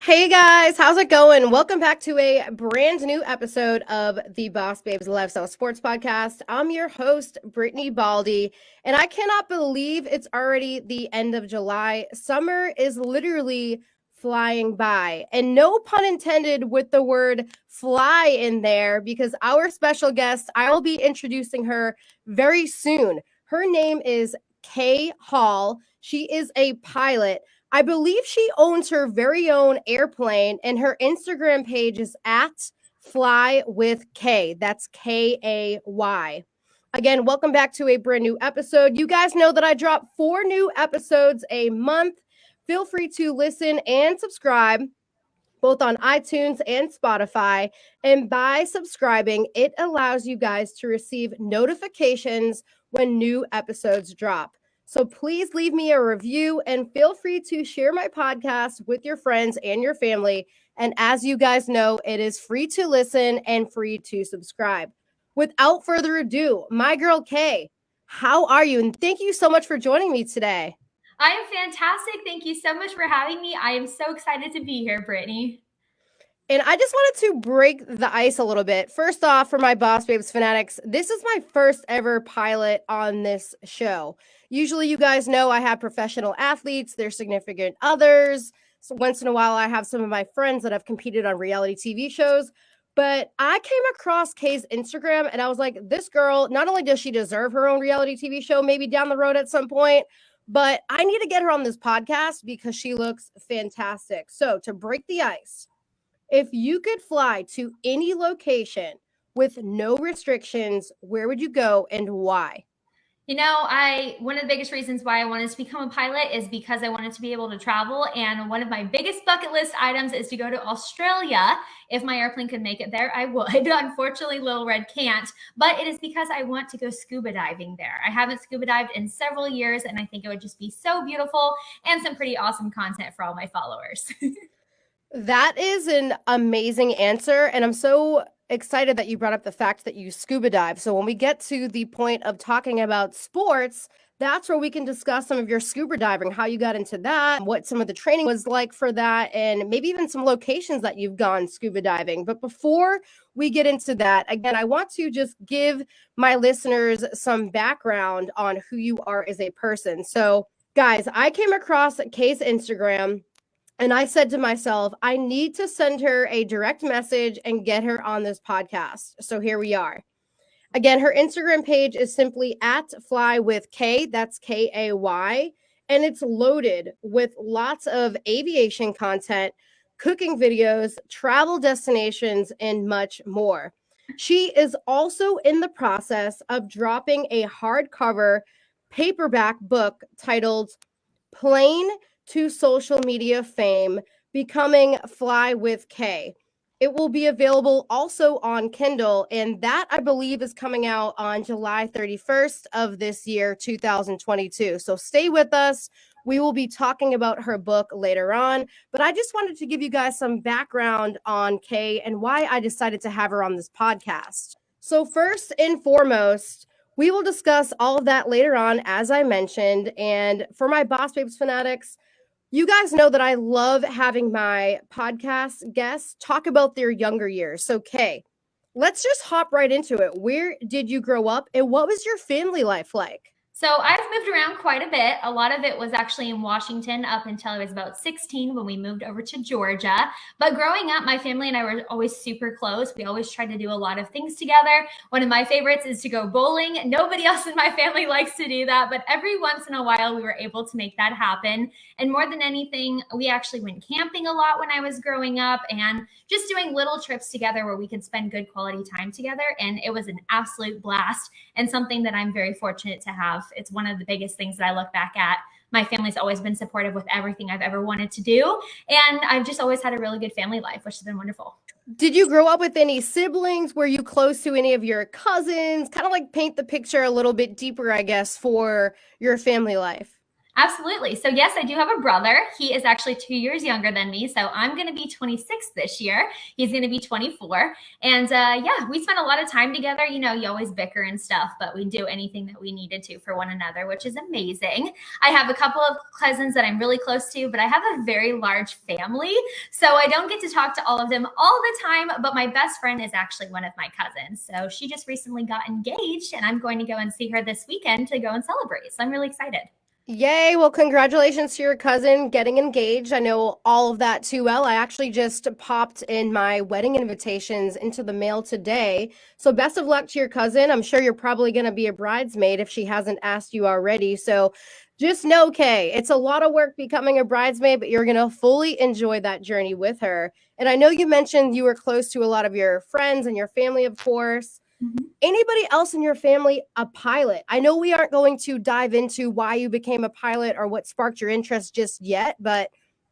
Hey guys, how's it going? Welcome back to a brand new episode of the BosBabes Lifestyle Sports Podcast. I'm your host, Brittany Baldi, and I cannot believe it's already the end of July. Summer is literally flying by, and no pun intended with the word fly in there, because our special guest, I will be introducing her very soon. Her name is Kay Hall. She is a pilot. I believe she owns her very own airplane, and her Instagram page is at Fly with Kay. That's Kay. Again, welcome back to a brand new episode. You guys know that I drop 4 new episodes a month. Feel free to listen and subscribe both on iTunes and Spotify. And by subscribing, it allows you guys to receive notifications when new episodes drop. So please leave me a review and feel free to share my podcast with your friends and your family. And as you guys know, it is free to listen and free to subscribe. Without further ado, my girl Kay, how are you? And thank you so much for joining me today. I am fantastic. Thank you so much for having me. I am so excited to be here, Brittany. And I just wanted to break the ice a little bit. First off, for my BosBabes fanatics, this is my first ever pilot on this show. Usually, you guys know I have professional athletes, their significant others. So once in a while, I have some of my friends that have competed on reality TV shows. But I came across Kay's Instagram and I was like, this girl, not only does she deserve her own reality TV show, maybe down the road at some point, but I need to get her on this podcast because she looks fantastic. So to break the ice, if you could fly to any location with no restrictions, where would you go and why? One of the biggest reasons why I wanted to become a pilot is because I wanted to be able to travel. And one of my biggest bucket list items is to go to Australia. If my airplane could make it there, I would. Unfortunately, Little Red can't, but it is because I want to go scuba diving there. I haven't scuba dived in several years, and I think it would just be so beautiful and some pretty awesome content for all my followers. That is an amazing answer. And I'm so excited that you brought up the fact that you scuba dive. So when we get to the point of talking about sports, that's where we can discuss some of your scuba diving, how you got into that, what some of the training was like for that, and maybe even some locations that you've gone scuba diving. But before we get into that, again, I want to just give my listeners some background on who you are as a person. So, guys, I came across Kay's Instagram. And I said to myself, I need to send her a direct message and get her on this podcast. So here we are. Again, her Instagram page is simply at Fly with Kay. That's Kay. And it's loaded with lots of aviation content, cooking videos, travel destinations, and much more. She is also in the process of dropping a hardcover paperback book titled Plane to Social Media Fame, Becoming Fly with Kay. It will be available also on Kindle, and that I believe is coming out on July 31st of this year, 2022. So stay with us. We will be talking about her book later on, but I just wanted to give you guys some background on Kay and why I decided to have her on this podcast. So, first and foremost, we will discuss all of that later on, as I mentioned. And for my BosBabes fanatics, you guys know that I love having my podcast guests talk about their younger years. So, Kay, let's just hop right into it. Where did you grow up and what was your family life like? So I've moved around quite a bit. A lot of it was actually in Washington up until I was about 16 when we moved over to Georgia. But growing up, my family and I were always super close. We always tried to do a lot of things together. One of my favorites is to go bowling. Nobody else in my family likes to do that, but every once in a while we were able to make that happen. And more than anything, we actually went camping a lot when I was growing up and just doing little trips together where we could spend good quality time together. And it was an absolute blast and something that I'm very fortunate to have. It's one of the biggest things that I look back at. My family's always been supportive with everything I've ever wanted to do. And I've just always had a really good family life, which has been wonderful. Did you grow up with any siblings? Were you close to any of your cousins? Kind of like paint the picture a little bit deeper, I guess, for your family life. Absolutely. So, yes, I do have a brother. He is actually 2 years younger than me. So, I'm going to be 26 this year. He's going to be 24. And yeah, we spent a lot of time together. You know, you always bicker and stuff, but we do anything that we needed to for one another, which is amazing. I have a couple of cousins that I'm really close to, but I have a very large family. So, I don't get to talk to all of them all the time. But my best friend is actually one of my cousins. So, she just recently got engaged, and I'm going to go and see her this weekend to go and celebrate. So, I'm really excited. Yay. Well, congratulations to your cousin getting engaged. I know all of that too well. I actually just popped in my wedding invitations into the mail today. So, best of luck to your cousin. I'm sure you're probably going to be a bridesmaid if she hasn't asked you already. So, just know, Kay, it's a lot of work becoming a bridesmaid, but you're going to fully enjoy that journey with her. And I know you mentioned you were close to a lot of your friends and your family, of course. Anybody else in your family a pilot? I know we aren't going to dive into why you became a pilot or what sparked your interest just yet, but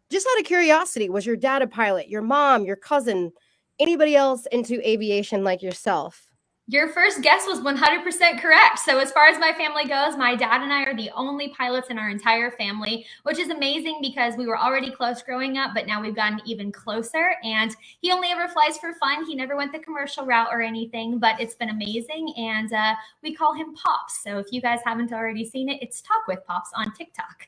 just out of curiosity, was your dad a pilot? Your mom, your cousin, anybody else into aviation like yourself? Your first guess was 100% correct. So, as far as my family goes, my dad and I are the only pilots in our entire family, which is amazing because we were already close growing up, but now we've gotten even closer. And he only ever flies for fun. He never went the commercial route or anything, but it's been amazing. And we call him Pops. So, if you guys haven't already seen it, it's Talk with Pops on TikTok.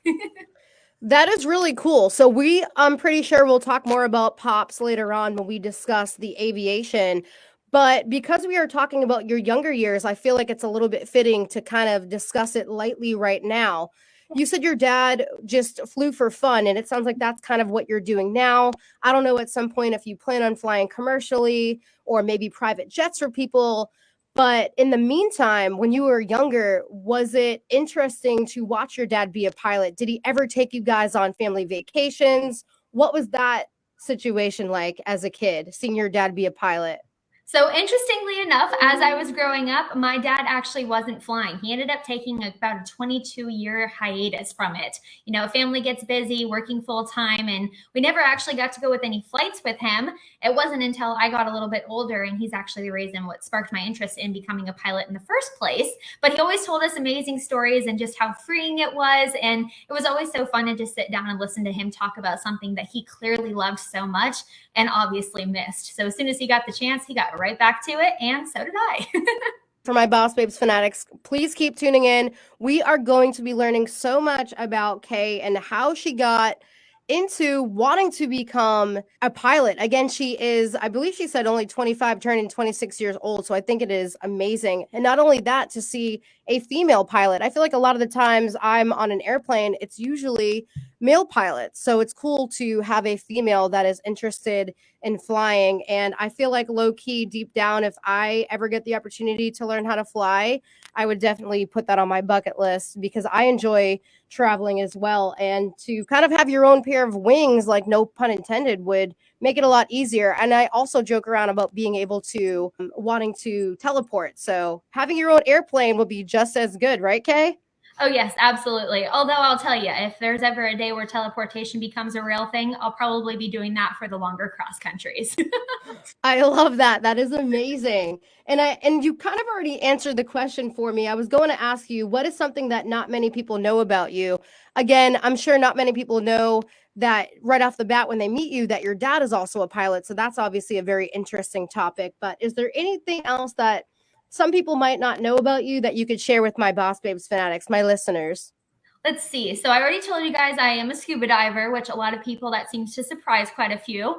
That is really cool. So I'm pretty sure we'll talk more about Pops later on when we discuss the aviation. But because we are talking about your younger years, I feel like it's a little bit fitting to kind of discuss it lightly right now. You said your dad just flew for fun, and it sounds like that's kind of what you're doing now. I don't know at some point if you plan on flying commercially or maybe private jets for people. But in the meantime, when you were younger, was it interesting to watch your dad be a pilot? Did he ever take you guys on family vacations? What was that situation like as a kid, seeing your dad be a pilot? So, interestingly enough, as I was growing up, my dad actually wasn't flying. He ended up taking about a 22-year hiatus from it. You know, family gets busy, working full time, and we never actually got to go with any flights with him. It wasn't until I got a little bit older, and he's actually the reason what sparked my interest in becoming a pilot in the first place. But he always told us amazing stories and just how freeing it was. And it was always so fun to just sit down and listen to him talk about something that he clearly loved so much and obviously missed. So as soon as he got the chance, he got right back to it, and so did I. For my Boss Babes fanatics, please keep tuning in. We are going to be learning so much about Kay and how she got into wanting to become a pilot. Again, she is, I believe she said only 25, turning 26 years old. So I think it is amazing. And not only that, to see a female pilot. I feel like a lot of the times I'm on an airplane, it's usually male pilots. So it's cool to have a female that is interested in flying. And I feel like low key, deep down, if I ever get the opportunity to learn how to fly, I would definitely put that on my bucket list because I enjoy traveling as well. And to kind of have your own pair of wings, like no pun intended, would make it a lot easier. And I also joke around about being able to wanting to teleport. So having your own airplane will be just as good, right, Kay? Oh, yes, absolutely. Although I'll tell you, if there's ever a day where teleportation becomes a real thing, I'll probably be doing that for the longer cross countries. I love that. That is amazing. And you kind of already answered the question for me. I was going to ask you, what is something that not many people know about you? Again, I'm sure not many people know that right off the bat when they meet you that your dad is also a pilot. So that's obviously a very interesting topic. But is there anything else that some people might not know about you that you could share with my Boss Babes fanatics, my listeners? Let's see. So I already told you guys I am a scuba diver, which a lot of people that seems to surprise quite a few,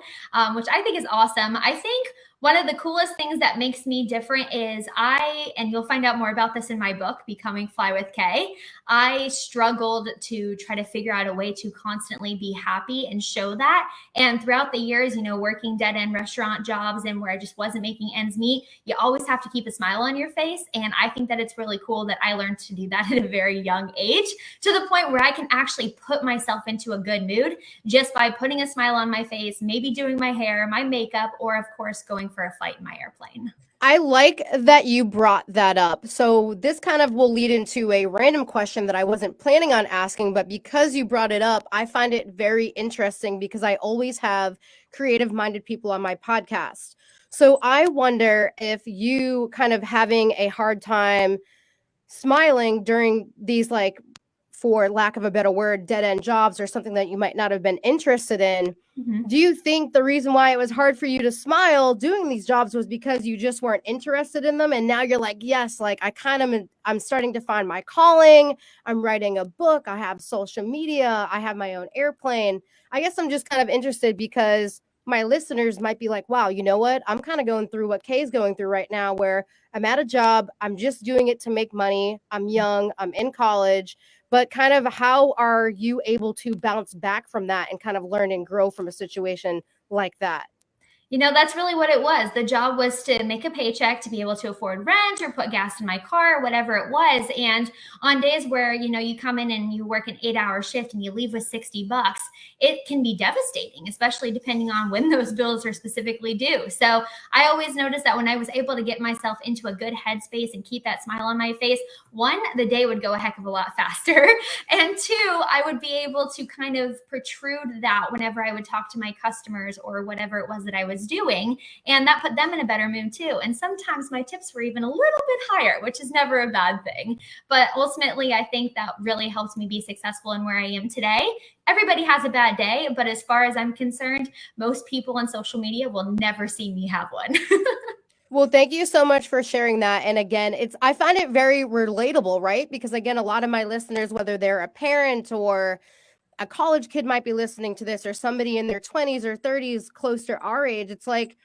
which I think is awesome. I think one of the coolest things that makes me different is and you'll find out more about this in my book, Becoming Fly with Kay. I struggled to try to figure out a way to constantly be happy and show that. And throughout the years, you know, working dead end restaurant jobs and where I just wasn't making ends meet, you always have to keep a smile on your face. And I think that it's really cool that I learned to do that at a very young age, to the point where I can actually put myself into a good mood just by putting a smile on my face, maybe doing my hair, my makeup, or of course, going for a flight in my airplane. I like that you brought that up. So this kind of will lead into a random question that I wasn't planning on asking, but because you brought it up, I find it very interesting because I always have creative minded people on my podcast. So I wonder if you kind of having a hard time smiling during these like for lack of a better word, dead end jobs or something that you might not have been interested in. Do you think the reason why it was hard for you to smile doing these jobs was because you just weren't interested in them? And now you're like, yes, like I'm starting to find my calling. I'm writing a book. I have social media. I have my own airplane. I guess I'm just kind of interested because my listeners might be like, wow, you know what? I'm kind of going through what Kay's going through right now, where I'm at a job. I'm just doing it to make money. I'm young. I'm in college. But kind of how are you able to bounce back from that and kind of learn and grow from a situation like that? You know, that's really what it was. The job was to make a paycheck to be able to afford rent or put gas in my car, or whatever it was. And on days where, you know, you come in and you work an 8-hour shift and you leave with $60, it can be devastating, especially depending on when those bills are specifically due. So I always noticed that when I was able to get myself into a good headspace and keep that smile on my face, one, the day would go a heck of a lot faster. And two, I would be able to kind of protrude that whenever I would talk to my customers or whatever it was that I was doing, and that put them in a better mood too. And sometimes my tips were even a little bit higher, which is never a bad thing. But ultimately, I think that really helped me be successful in where I am today. Everybody has a bad day, but as far as I'm concerned, most people on social media will never see me have one. Well, thank you so much for sharing that. And again, I find it very relatable, right? Because again, a lot of my listeners, whether they're a parent or a college kid might be listening to this, or somebody in their 20s or 30s close to our age, it's like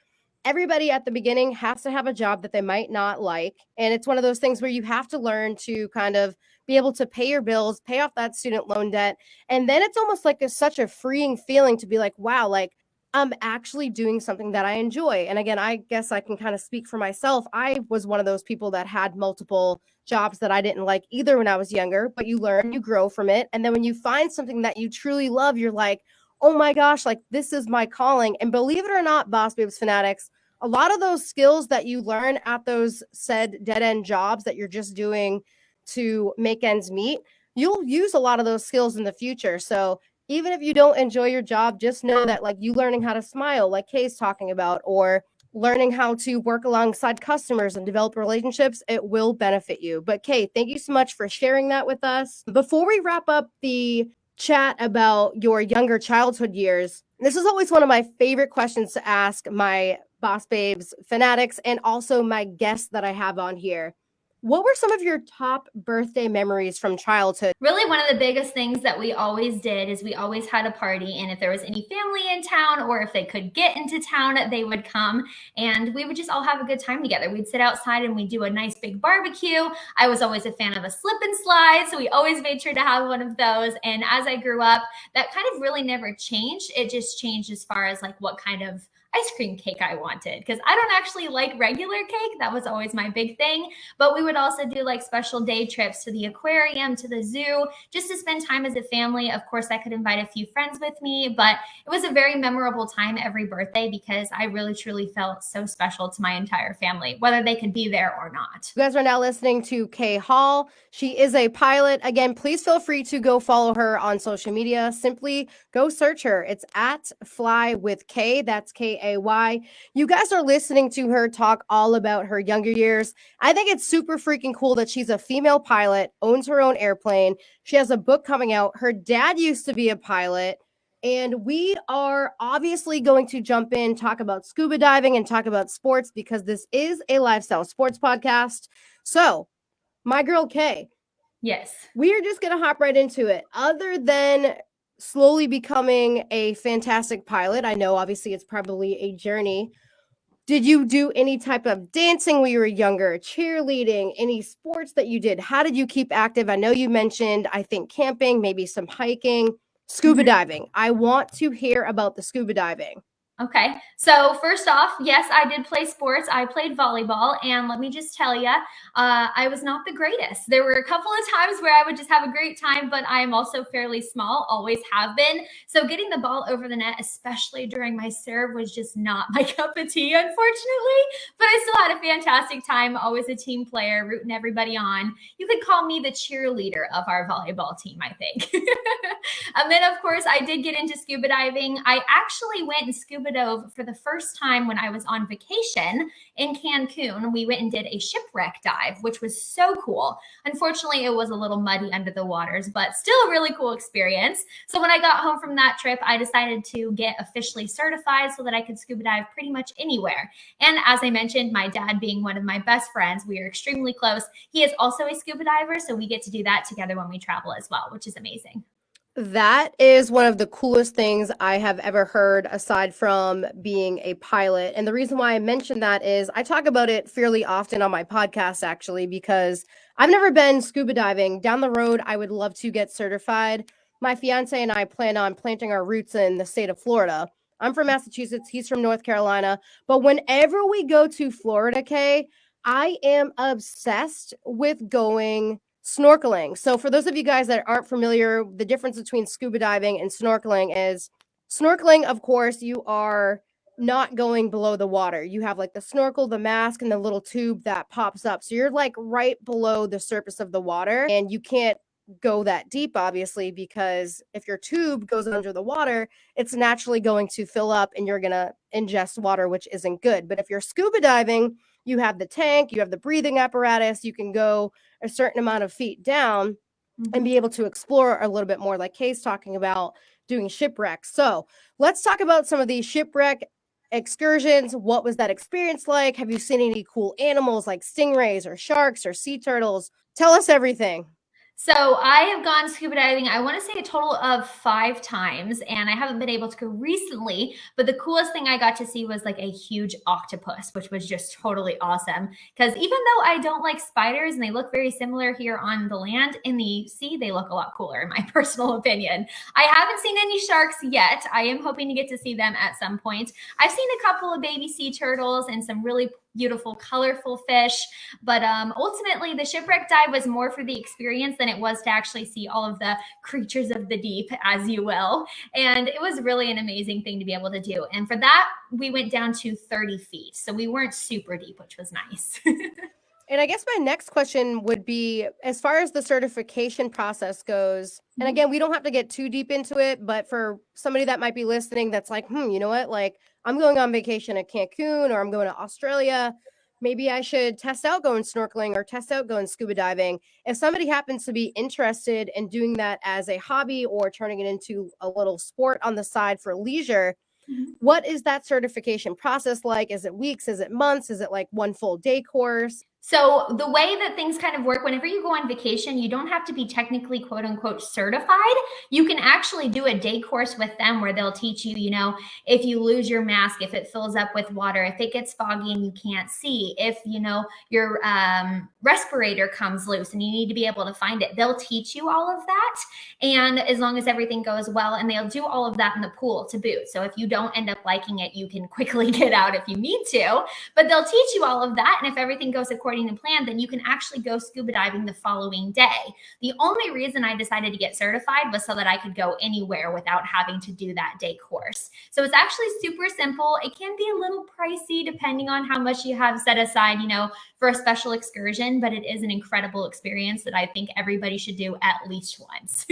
everybody at the beginning has to have a job that they might not like. And it's one of those things where you have to learn to kind of be able to pay your bills, pay off that student loan debt. And then it's almost like such a freeing feeling to be like, wow, like I'm actually doing something that I enjoy. And again, I guess I can kind of speak for myself. I was one of those people that had multiple jobs that I didn't like either when I was younger, but you learn, you grow from it. And then when you find something that you truly love, you're like, oh my gosh, like this is my calling. And believe it or not, Boss Babes fanatics, a lot of those skills that you learn at those said dead end jobs that you're just doing to make ends meet, you'll use a lot of those skills in the future. So even if you don't enjoy your job, just know that like you learning how to smile, like Kay's talking about, or learning how to work alongside customers and develop relationships, it will benefit you. But Kay, thank you so much for sharing that with us. Before we wrap up the chat about your younger childhood years, this is always one of my favorite questions to ask my Boss Babes fanatics and also my guests that I have on here. What were some of your top birthday memories from childhood? Really, one of the biggest things that we always did is we always had a party. And if there was any family in town or if they could get into town, they would come and we would just all have a good time together. We'd sit outside and we'd do a nice big barbecue. I was always a fan of a slip and slide, so we always made sure to have one of those. And as I grew up, that kind of really never changed. It just changed as far as like what kind of ice cream cake I wanted, because I don't actually like regular cake. That was always my big thing. But we would also do like special day trips to the aquarium, to the zoo, just to spend time as a family. Of course, I could invite a few friends with me, but it was a very memorable time every birthday because I really truly felt so special to my entire family, whether they could be there or not. You guys are now listening to Kay Hall. She is a pilot. Again, please feel free to go follow her on social media. Simply go search her. It's at Fly with Kay. That's Kay. You guys are listening to her talk all about her younger years. I think it's super freaking cool that she's a female pilot, owns her own airplane. She has a book coming out. Her dad used to be a pilot. And we are obviously going to jump in, talk about scuba diving and talk about sports because this is a lifestyle sports podcast. So, my girl Kay. Yes. We are just going to hop right into it. Other than slowly becoming a fantastic pilot, I know obviously it's probably a journey. Did you do any type of dancing when you were younger, cheerleading, any sports that you did? How did you keep active? I know you mentioned, I think, camping, maybe some hiking, scuba diving. I want to hear about the scuba diving. Okay. So first off, yes, I did play sports. I played volleyball, and let me just tell you, I was not the greatest. There were a couple of times where I would just have a great time, but I am also fairly small, always have been. So getting the ball over the net, especially during my serve, was just not my cup of tea, unfortunately. But I still had a fantastic time, always a team player, rooting everybody on. You could call me the cheerleader of our volleyball team, I think. And then, of course, I did get into scuba diving. I actually went and scuba scuba dove for the first time when I was on vacation in Cancun. We went and did a shipwreck dive, which was so cool. Unfortunately, it was a little muddy under the waters, but still a really cool experience. So when I got home from that trip, I decided to get officially certified so that I could scuba dive pretty much anywhere. And as I mentioned, my dad being one of my best friends, we are extremely close. He is also a scuba diver, so we get to do that together when we travel as well, which is amazing. That is one of the coolest things I have ever heard aside from being a pilot. And the reason why I mentioned that is I talk about it fairly often on my podcast, actually, because I've never been scuba diving. Down the road, I would love to get certified. My fiance and I plan on planting our roots in the state of Florida. I'm from Massachusetts. He's from North Carolina. But whenever we go to Florida, Kay, I am obsessed with going snorkeling. So for those of you guys that aren't familiar, the difference between scuba diving and snorkeling is snorkeling, of course, you are not going below the water. You have like the snorkel, the mask, and the little tube that pops up. So you're like right below the surface of the water, and you can't go that deep, obviously, because if your tube goes under the water, it's naturally going to fill up and you're going to ingest water, which isn't good. But if you're scuba diving, you have the tank, you have the breathing apparatus, you can go a certain amount of feet down and be able to explore a little bit more, like Kay's talking about doing shipwrecks. So let's talk about some of these shipwreck excursions. What was that experience like? Have you seen any cool animals like stingrays or sharks or sea turtles? Tell us everything. So I have gone scuba diving, I want to say a total of 5 times, and I haven't been able to go recently, but the coolest thing I got to see was like a huge octopus, which was just totally awesome. Because even though I don't like spiders and they look very similar here on the land, in the sea, they look a lot cooler in my personal opinion. I haven't seen any sharks yet. I am hoping to get to see them at some point. I've seen a couple of baby sea turtles and some really beautiful, colorful fish. But ultimately, the shipwreck dive was more for the experience than it was to actually see all of the creatures of the deep, as you will. And it was really an amazing thing to be able to do. And for that, we went down to 30 feet. So we weren't super deep, which was nice. And I guess my next question would be, as far as the certification process goes, and again, we don't have to get too deep into it, but for somebody that might be listening that's like, you know what, like I'm going on vacation at Cancun or I'm going to Australia, maybe I should test out going snorkeling or test out going scuba diving. If somebody happens to be interested in doing that as a hobby or turning it into a little sport on the side for leisure, what is that certification process like? Is it weeks? Is it months? Is it like one full day course? So the way that things kind of work, whenever you go on vacation, you don't have to be technically quote unquote certified. You can actually do a day course with them where they'll teach you, you know, if you lose your mask, if it fills up with water, if it gets foggy and you can't see, if, you know, your respirator comes loose and you need to be able to find it, they'll teach you all of that. And as long as everything goes well, and they'll do all of that in the pool to boot. So if you don't end up liking it, you can quickly get out if you need to, but they'll teach you all of that. And if everything goes according to plan, then you can actually go scuba diving the following day. The only reason I decided to get certified was so that I could go anywhere without having to do that day course. So it's actually super simple. It can be a little pricey depending on how much you have set aside, you know, for a special excursion, but it is an incredible experience that I think everybody should do at least once.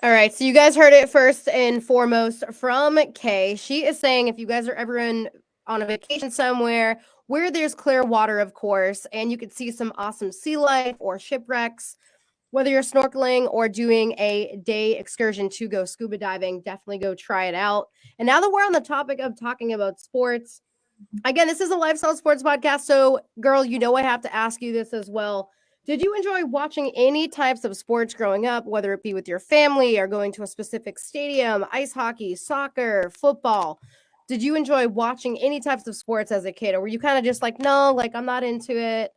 All right, so you guys heard it first and foremost from Kay. She is saying if you guys are ever on a vacation somewhere where there's clear water, of course, and you could see some awesome sea life or shipwrecks, whether you're snorkeling or doing a day excursion to go scuba diving, definitely go try it out. And now that we're on the topic of talking about sports, again, this is a lifestyle sports podcast. So, girl, you know I have to ask you this as well. Did you enjoy watching any types of sports growing up, whether it be with your family or going to a specific stadium, ice hockey, soccer, football? Did you enjoy watching any types of sports as a kid, or were you kind of just like, no, like I'm not into it?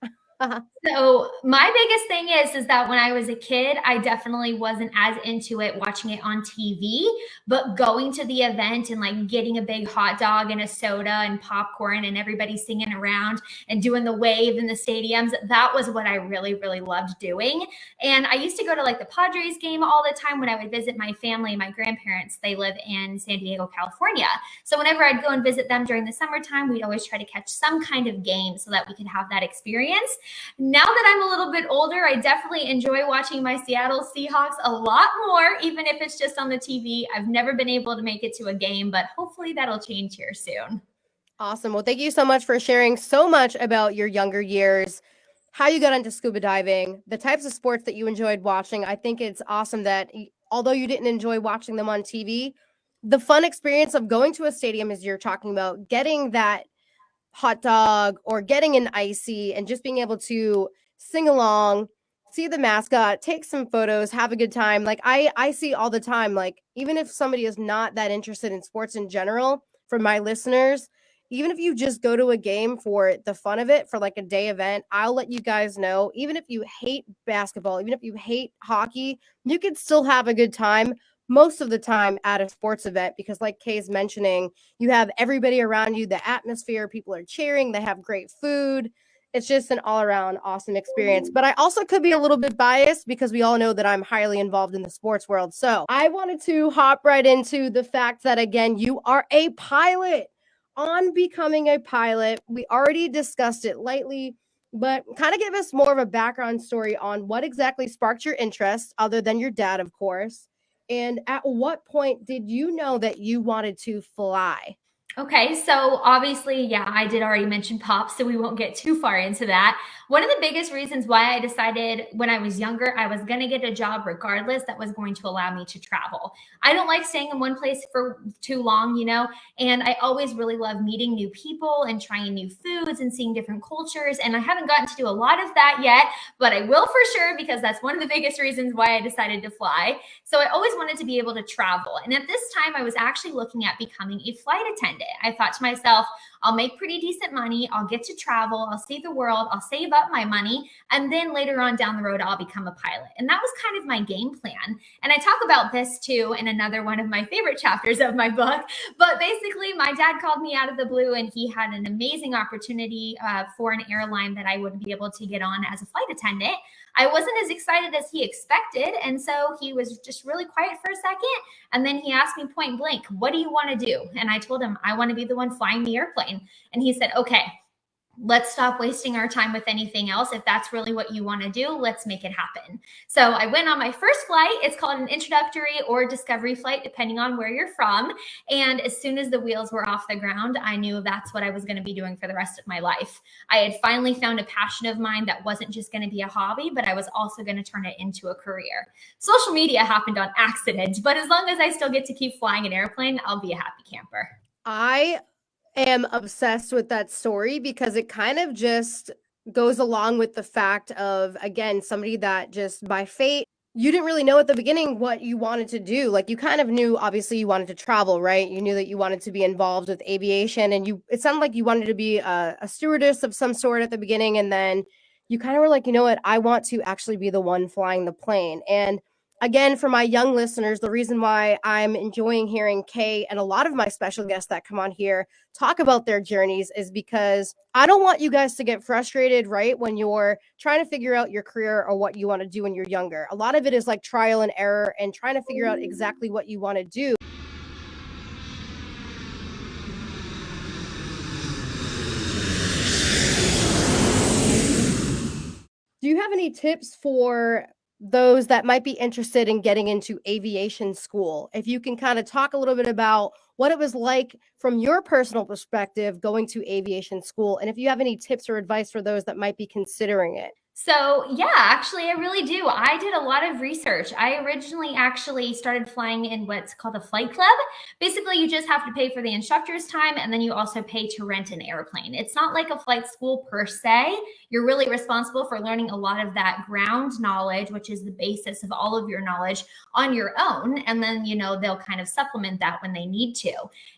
So my biggest thing is that when I was a kid, I definitely wasn't as into it watching it on TV, but going to the event and like getting a big hot dog and a soda and popcorn and everybody singing around and doing the wave in the stadiums, that was what I really, really loved doing. And I used to go to like the Padres game all the time when I would visit my family. My grandparents, they live in San Diego, California. So whenever I'd go and visit them during the summertime, we'd always try to catch some kind of game so that we could have that experience. Now that I'm a little bit older, I definitely enjoy watching my Seattle Seahawks a lot more, even if it's just on the TV. I've never been able to make it to a game, but hopefully that'll change here soon. Awesome. Well, thank you so much for sharing so much about your younger years, how you got into scuba diving, the types of sports that you enjoyed watching. I think it's awesome that although you didn't enjoy watching them on TV, the fun experience of going to a stadium, as you're talking about, getting that hot dog or getting an icy and just being able to sing along, see the mascot, take some photos, have a good time. Like I see all the time, like even if somebody is not that interested in sports in general, for my listeners, even if you just go to a game for the fun of it, for like a day event, I'll let you guys know. Even if you hate basketball, even if you hate hockey, you can still have a good time most of the time at a sports event, because like Kay's mentioning, you have everybody around you, the atmosphere, people are cheering, they have great food. It's just an all around awesome experience. But I also could be a little bit biased because we all know that I'm highly involved in the sports world. So I wanted to hop right into the fact that, again, you are a pilot. On becoming a pilot, we already discussed it lightly, but kind of give us more of a background story on what exactly sparked your interest, other than your dad, of course. And at what point did you know that you wanted to fly? Okay, so obviously, yeah, I did already mention pop, so we won't get too far into that. One of the biggest reasons why I decided when I was younger I was going to get a job regardless that was going to allow me to travel. I don't like staying in one place for too long, and I always really love meeting new people and trying new foods and seeing different cultures. And I haven't gotten to do a lot of that yet, but I will for sure, because that's one of the biggest reasons why I decided to fly. So I always wanted to be able to travel. And at this time, I was actually looking at becoming a flight attendant. I thought to myself, I'll make pretty decent money. I'll get to travel. I'll see the world. I'll save up my money. And then later on down the road, I'll become a pilot. And that was kind of my game plan. And I talk about this too in another one of my favorite chapters of my book. But basically, my dad called me out of the blue and he had an amazing opportunity for an airline that I would be able to get on as a flight attendant. I wasn't as excited as he expected. And so he was just really quiet for a second. And then he asked me point blank, what do you want to do? And I told him, I want to be the one flying the airplane. And he said, okay, let's stop wasting our time with anything else. If that's really what you want to do, let's make it happen. So I went on my first flight. It's called an introductory or discovery flight, depending on where you're from. And as soon as the wheels were off the ground, I knew that's what I was going to be doing for the rest of my life. I had finally found a passion of mine that wasn't just going to be a hobby, but I was also going to turn it into a career. Social media happened on accident, but as long as I still get to keep flying an airplane, I'll be a happy camper. I am obsessed with that story because it kind of just goes along with the fact of, again, somebody that just by fate, you didn't really know at the beginning what you wanted to do. Like you kind of knew, obviously, you wanted to travel, right? You knew that you wanted to be involved with aviation, and it sounded like you wanted to be a stewardess of some sort at the beginning. And then you kind of were like, you know what? I want to actually be the one flying the plane. And again, for my young listeners, the reason why I'm enjoying hearing Kay and a lot of my special guests that come on here talk about their journeys is because I don't want you guys to get frustrated, right? When you're trying to figure out your career or what you want to do when you're younger. A lot of it is like trial and error and trying to figure out exactly what you want to do. Do you have any tips for those that might be interested in getting into aviation school? If you can kind of talk a little bit about what it was like from your personal perspective going to aviation school, and if you have any tips or advice for those that might be considering it. So, yeah, actually, I really do. I did a lot of research. I originally actually started flying in what's called a flight club. Basically, you just have to pay for the instructor's time, and then you also pay to rent an airplane. It's not like a flight school per se. You're really responsible for learning a lot of that ground knowledge, which is the basis of all of your knowledge, on your own. And then, they'll kind of supplement that when they need to.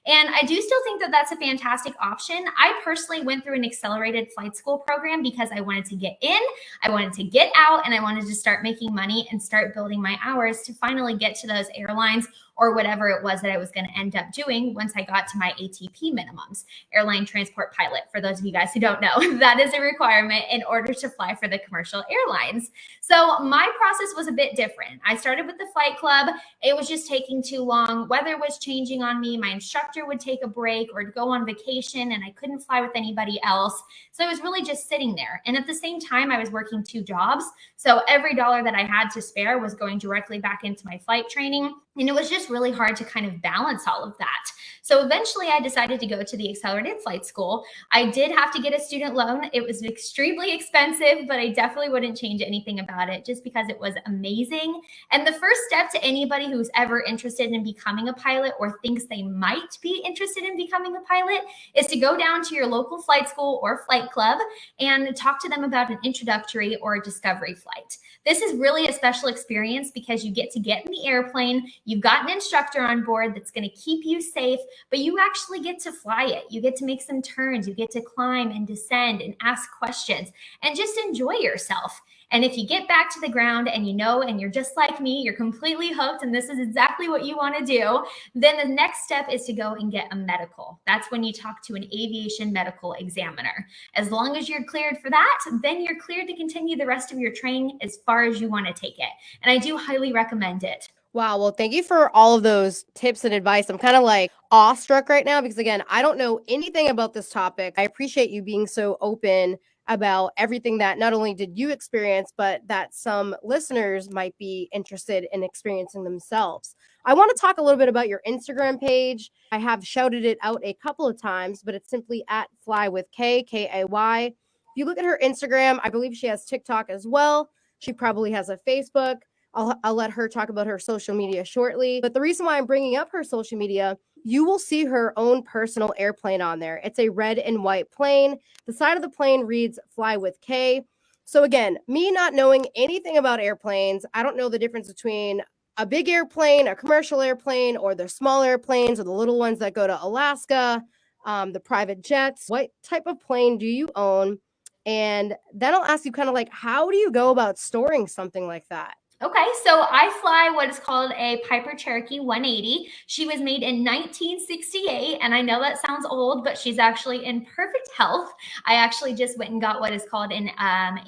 And I do still think that that's a fantastic option. I personally went through an accelerated flight school program because I wanted to get in. I wanted to get out, and I wanted to start making money and start building my hours to finally get to those airlines or whatever it was that I was going to end up doing once I got to my ATP minimums. Airline transport pilot, for those of you guys who don't know, that is a requirement in order to fly for the commercial airlines. So my process was a bit different. I started with the flight club. It was just taking too long. Weather was changing on me. My instructor would take a break or go on vacation, and I couldn't fly with anybody else. So I was really just sitting there. And at the same time, I was working 2 jobs. So every dollar that I had to spare was going directly back into my flight training. And it was just really hard to kind of balance all of that. So eventually I decided to go to the accelerated flight school. I did have to get a student loan. It was extremely expensive, but I definitely wouldn't change anything about it just because it was amazing. And the first step to anybody who's ever interested in becoming a pilot or thinks they might be interested in becoming a pilot is to go down to your local flight school or flight club and talk to them about an introductory or a discovery flight. This is really a special experience because you get to get in the airplane. You've got an instructor on board that's going to keep you safe, but you actually get to fly it. You get to make some turns. You get to climb and descend and ask questions and just enjoy yourself. And if you get back to the ground and you know, and you're just like me, you're completely hooked and this is exactly what you want to do, then the next step is to go and get a medical. That's when you talk to an aviation medical examiner. As long as you're cleared for that, then you're cleared to continue the rest of your training as far as you want to take it. And I do highly recommend it. Wow. Well, thank you for all of those tips and advice. I'm kind of like awestruck right now because, again, I don't know anything about this topic. I appreciate you being so open about everything that not only did you experience, but that some listeners might be interested in experiencing themselves. I want to talk a little bit about your Instagram page. I have shouted it out a couple of times, but it's simply at Fly with Kay, Kay. If you look at her Instagram, I believe she has TikTok as well. She probably has a Facebook. I'll let her talk about her social media shortly. But the reason why I'm bringing up her social media, you will see her own personal airplane on there. It's a red and white plane. The side of the plane reads Fly with Kay. So again, me not knowing anything about airplanes, I don't know the difference between a big airplane, a commercial airplane, or the small airplanes or the little ones that go to Alaska, the private jets. What type of plane do you own? And then I'll ask you kind of like, how do you go about storing something like that? Okay, so I fly what is called a Piper Cherokee 180. She was made in 1968, and I know that sounds old, but she's actually in perfect health. I actually just went and got what is called an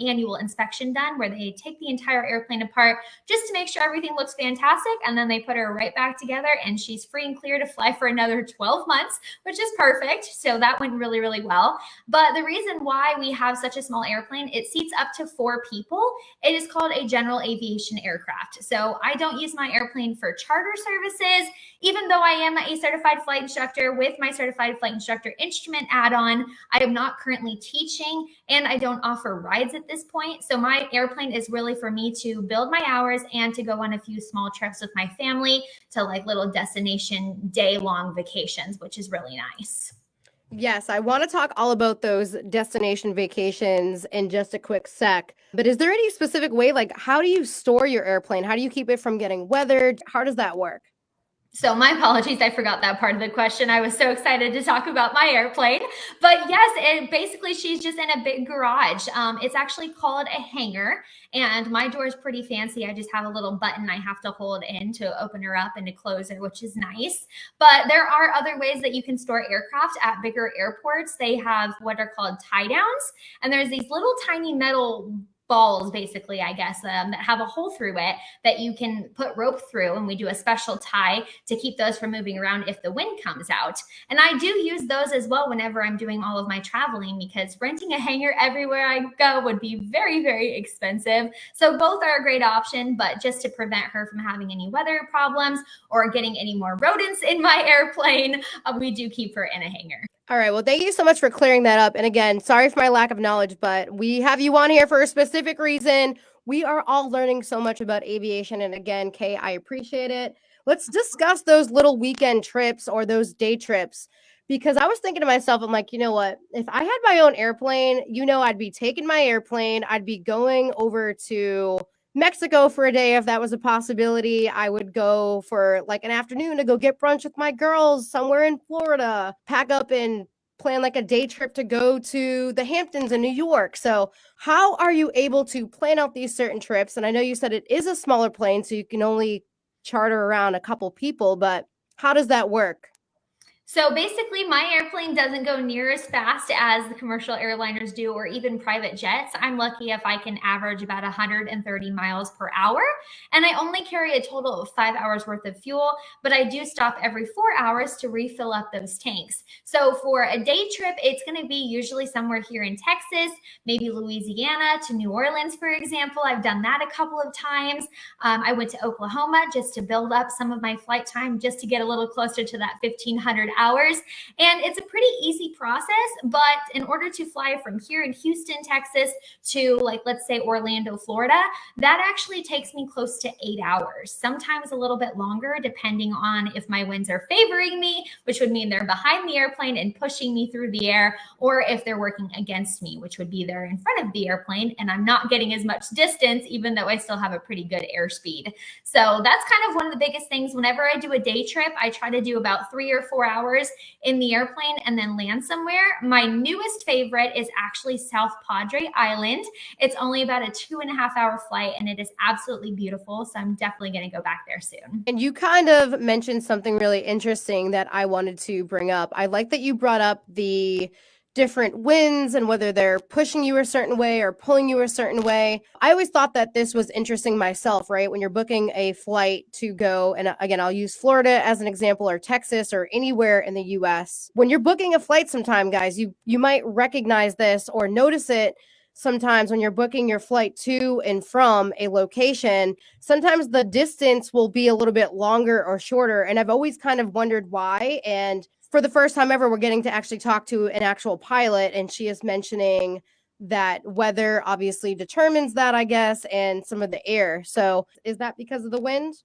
annual inspection done, where they take the entire airplane apart just to make sure everything looks fantastic, and then they put her right back together, and she's free and clear to fly for another 12 months, which is perfect. So that went really, really well. But the reason why we have such a small airplane, it seats up to 4 people. It is called a general aviation aircraft. So I don't use my airplane for charter services, even though I am a certified flight instructor with my certified flight instructor instrument add-on. I am not currently teaching and I don't offer rides at this point. So my airplane is really for me to build my hours and to go on a few small trips with my family to like little destination day-long vacations, which is really nice. Yes, I want to talk all about those destination vacations in just a quick sec. But is there any specific way, like how do you store your airplane? How do you keep it from getting weathered? How does that work? So my apologies, I forgot that part of the question. I was so excited to talk about my airplane. But yes, basically she's just in a big garage. It's actually called a hangar, and my door is pretty fancy. I just have a little button I have to hold in to open her up and to close her, which is nice. But there are other ways that you can store aircraft at bigger airports. They have what are called tie downs, and there's these little tiny metal balls, basically, I guess, that have a hole through it that you can put rope through, and we do a special tie to keep those from moving around if the wind comes out. And I do use those as well whenever I'm doing all of my traveling, because renting a hangar everywhere I go would be very, very expensive. So both are a great option, but just to prevent her from having any weather problems or getting any more rodents in my airplane, we do keep her in a hangar. All right. Well, thank you so much for clearing that up. And again, sorry for my lack of knowledge, but we have you on here for a specific reason. We are all learning so much about aviation. And again, Kay, I appreciate it. Let's discuss those little weekend trips or those day trips, because I was thinking to myself, I'm like, you know what? If I had my own airplane, I'd be taking my airplane. I'd be going over to Mexico for a day if that was a possibility. I would go for like an afternoon to go get brunch with my girls somewhere in Florida, pack up and plan like a day trip to go to the Hamptons in New York. So how are you able to plan out these certain trips? And I know you said it is a smaller plane, so you can only charter around a couple people, but how does that work? So basically, my airplane doesn't go near as fast as the commercial airliners do, or even private jets. I'm lucky if I can average about 130 miles per hour. And I only carry a total of 5 hours worth of fuel, but I do stop every 4 hours to refill up those tanks. So for a day trip, it's going to be usually somewhere here in Texas, maybe Louisiana to New Orleans, for example. I've done that a couple of times. I went to Oklahoma just to build up some of my flight time, just to get a little closer to that 1,500 hours. And it's a pretty easy process, but in order to fly from here in Houston, Texas to, like, let's say Orlando, Florida, that actually takes me close to 8 hours, sometimes a little bit longer, depending on if my winds are favoring me, which would mean they're behind the airplane and pushing me through the air, or if they're working against me, which would be they're in front of the airplane and I'm not getting as much distance, even though I still have a pretty good airspeed. So that's kind of one of the biggest things. Whenever I do a day trip, I try to do about 3 or 4 hours in the airplane and then land somewhere. My newest favorite is actually South Padre Island. It's only about a 2.5 hour flight and it is absolutely beautiful. So I'm definitely going to go back there soon. And you kind of mentioned something really interesting that I wanted to bring up. I like that you brought up the different winds and whether they're pushing you a certain way or pulling you a certain way. I always thought that this was interesting myself, right? When you're booking a flight to go, and again, I'll use Florida as an example, or Texas, or anywhere in the US. When you're booking a flight sometime, guys, you might recognize this or notice it sometimes when you're booking your flight to and from a location. Sometimes the distance will be a little bit longer or shorter. And I've always kind of wondered why. And for the first time ever, we're getting to actually talk to an actual pilot, and she is mentioning that weather obviously determines that, I guess, and some of the air. So is that because of the wind?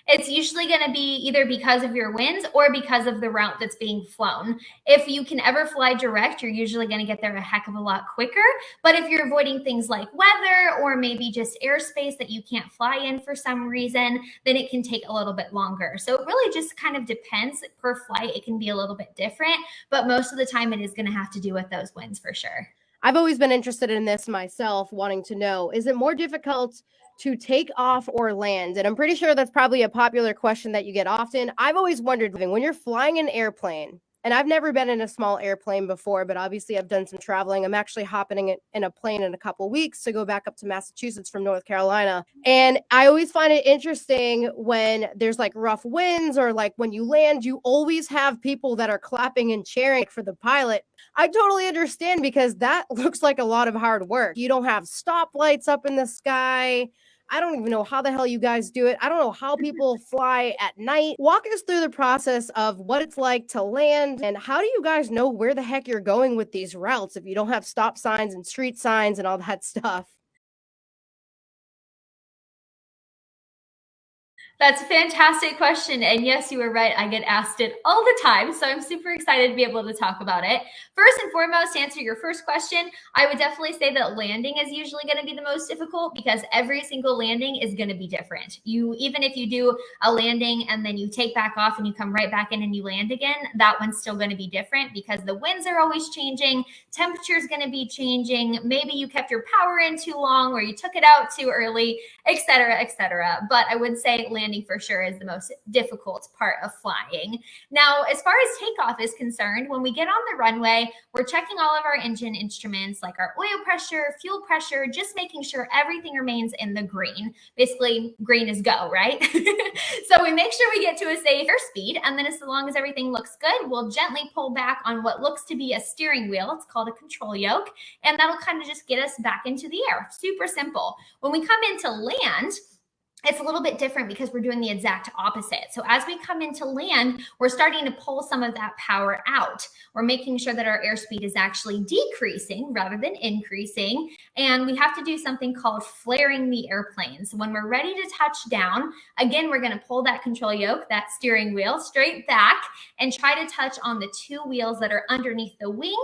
It's usually going to be either because of your winds or because of the route that's being flown. If you can ever fly direct, you're usually going to get there a heck of a lot quicker. But if you're avoiding things like weather or maybe just airspace that you can't fly in for some reason, then it can take a little bit longer. So it really just kind of depends per flight. It can be a little bit different, but most of the time it is going to have to do with those winds for sure. I've always been interested in this myself, wanting to know, is it more difficult to take off or land? And I'm pretty sure that's probably a popular question that you get often. I've always wondered, when you're flying an airplane, and I've never been in a small airplane before, but obviously I've done some traveling. I'm actually hopping in a plane in a couple weeks to go back up to Massachusetts from North Carolina. And I always find it interesting when there's like rough winds, or like when you land, you always have people that are clapping and cheering for the pilot. I totally understand, because that looks like a lot of hard work. You don't have stoplights up in the sky. I don't even know how the hell you guys do it. I don't know how people fly at night. Walk us through the process of what it's like to land, and how do you guys know where the heck you're going with these routes if you don't have stop signs and street signs and all that stuff? That's a fantastic question. And yes, you were right. I get asked it all the time. So I'm super excited to be able to talk about it. First and foremost, to answer your first question, I would definitely say that landing is usually going to be the most difficult, because every single landing is going to be different. Even if you do a landing and then you take back off and you come right back in and you land again, that one's still going to be different, because the winds are always changing. Temperature is going to be changing. Maybe you kept your power in too long, or you took it out too early, et cetera, et cetera. But I would say landing for sure is the most difficult part of flying. Now, as far as takeoff is concerned, when we get on the runway, we're checking all of our engine instruments, like our oil pressure, fuel pressure, just making sure everything remains in the green. Basically, green is go, right? So we make sure we get to a safe airspeed, and then as long as everything looks good, we'll gently pull back on what looks to be a steering wheel. It's called a control yoke, and that'll kind of just get us back into the air. Super simple. When we come into land, it's a little bit different, because we're doing the exact opposite. So as we come into land, we're starting to pull some of that power out. We're making sure that our airspeed is actually decreasing rather than increasing. And we have to do something called flaring the airplane. So when we're ready to touch down, again, we're going to pull that control yoke, that steering wheel, straight back, and try to touch on the two wheels that are underneath the wings.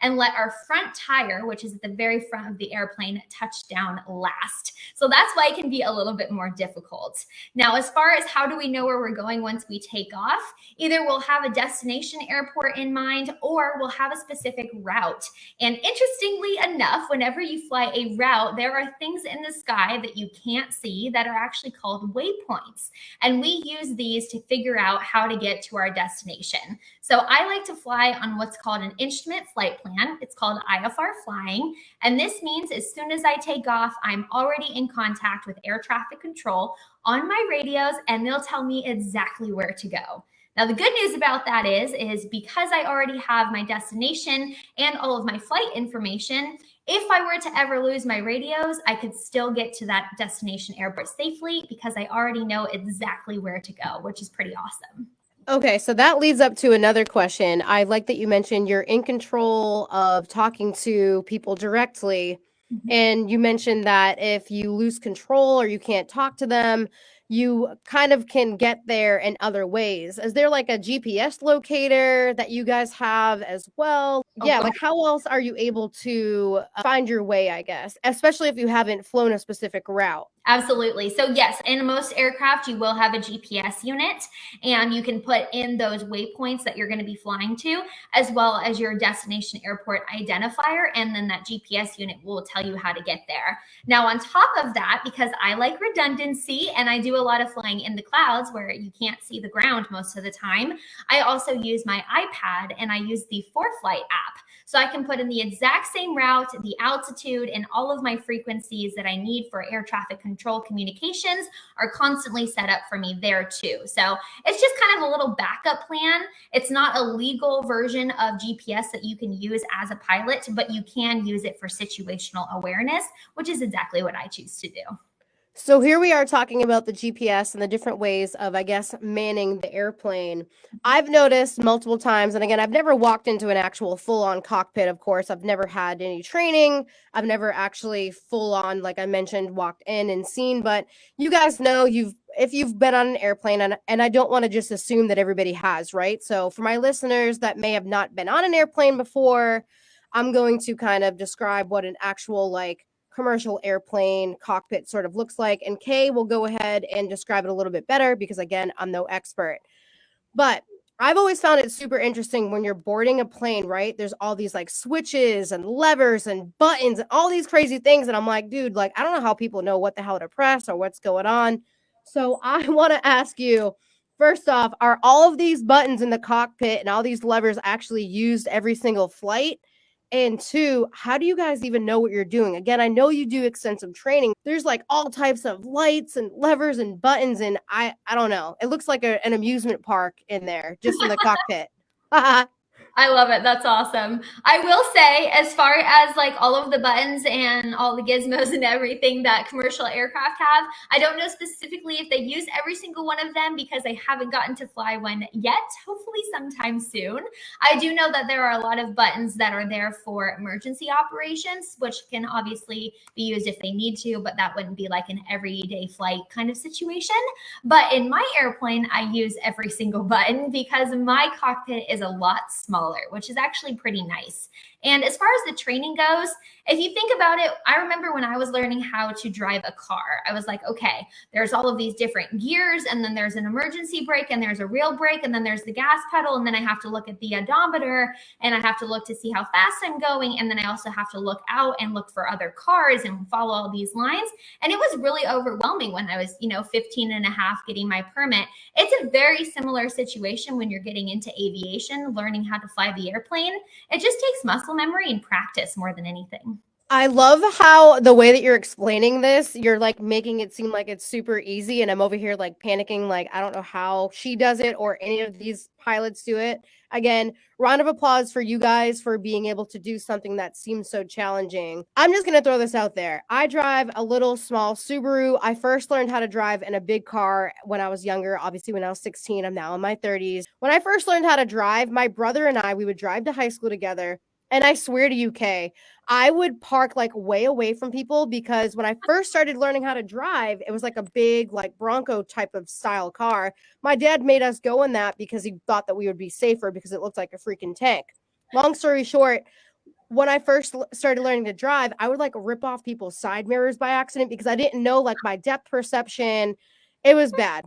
and let our front tire, which is at the very front of the airplane, touch down last. So that's why it can be a little bit more difficult. Now, as far as how do we know where we're going once we take off, either we'll have a destination airport in mind or we'll have a specific route. And interestingly enough, whenever you fly a route, there are things in the sky that you can't see that are actually called waypoints. And we use these to figure out how to get to our destination. So I like to fly on what's called an instrument flight plan. It's called IFR flying. And this means as soon as I take off, I'm already in contact with air traffic control on my radios, and they'll tell me exactly where to go. Now, the good news about that is because I already have my destination and all of my flight information, if I were to ever lose my radios, I could still get to that destination airport safely because I already know exactly where to go, which is pretty awesome. Okay, so that leads up to another question. I like that you mentioned you're in control of talking to people directly. And you mentioned that if you lose control or you can't talk to them, you kind of can get there in other ways. Is there like a GPS locator that you guys have as well? Yeah, like how else are you able to find your way, I guess, especially if you haven't flown a specific route? Absolutely. So yes, in most aircraft, you will have a GPS unit and you can put in those waypoints that you're going to be flying to, as well as your destination airport identifier. And then that GPS unit will tell you how to get there. Now, on top of that, because I like redundancy and I do a lot of flying in the clouds where you can't see the ground most of the time, I also use my iPad and I use the ForeFlight app. So I can put in the exact same route, the altitude, and all of my frequencies that I need for air traffic control communications are constantly set up for me there too. So it's just kind of a little backup plan. It's not a legal version of GPS that you can use as a pilot, but you can use it for situational awareness, which is exactly what I choose to do. So here we are talking about the GPS and the different ways of, I guess, manning the airplane. I've noticed multiple times, and again, I've never walked into an actual full-on cockpit, of course. I've never had any training. I've never actually full-on, like I mentioned, walked in and seen, but you guys know if you've been on an airplane, and I don't want to just assume that everybody has, right? So for my listeners that may have not been on an airplane before, I'm going to kind of describe what an actual, like, commercial airplane cockpit sort of looks like, and Kay will go ahead and describe it a little bit better because again, I'm no expert. But I've always found it super interesting when you're boarding a plane, right? There's all these like switches and levers and buttons and all these crazy things, and I'm like, dude, like I don't know how people know what the hell to press or what's going on. So I want to ask you, first off, are all of these buttons in the cockpit and all these levers actually used every single flight? And two, how do you guys even know what you're doing? Again, I know you do extensive training. There's like all types of lights and levers and buttons, and I don't know. It looks like an amusement park in there, just in the cockpit. I love it. That's awesome. I will say, as far as like all of the buttons and all the gizmos and everything that commercial aircraft have, I don't know specifically if they use every single one of them because I haven't gotten to fly one yet, hopefully sometime soon. I do know that there are a lot of buttons that are there for emergency operations, which can obviously be used if they need to, but that wouldn't be like an everyday flight kind of situation. But in my airplane, I use every single button because my cockpit is a lot smaller, which is actually pretty nice. And as far as the training goes, if you think about it, I remember when I was learning how to drive a car, I was like, okay, there's all of these different gears, and then there's an emergency brake, and there's a real brake, and then there's the gas pedal, and then I have to look at the odometer, and I have to look to see how fast I'm going, and then I also have to look out and look for other cars and follow all these lines. And it was really overwhelming when I was, 15 and a half getting my permit. It's a very similar situation when you're getting into aviation, learning how to fly the airplane. It just takes muscle memory and practice more than anything. I love how the way that you're explaining this, you're like making it seem like it's super easy, and I'm over here like panicking, like I don't know how she does it or any of these pilots do it. Again, round of applause for you guys for being able to do something that seems so challenging. I'm just going to throw this out there. I drive a little small Subaru. I first learned how to drive in a big car when I was younger. Obviously, when I was 16, I'm now in my 30s. When I first learned how to drive, my brother and we would drive to high school together. And I swear to you, Kay, I would park like way away from people because when I first started learning how to drive, it was like a big like Bronco type of style car. My dad made us go in that because he thought that we would be safer because it looked like a freaking tank. Long story short, when I first started learning to drive, I would like rip off people's side mirrors by accident because I didn't know like my depth perception. It was bad.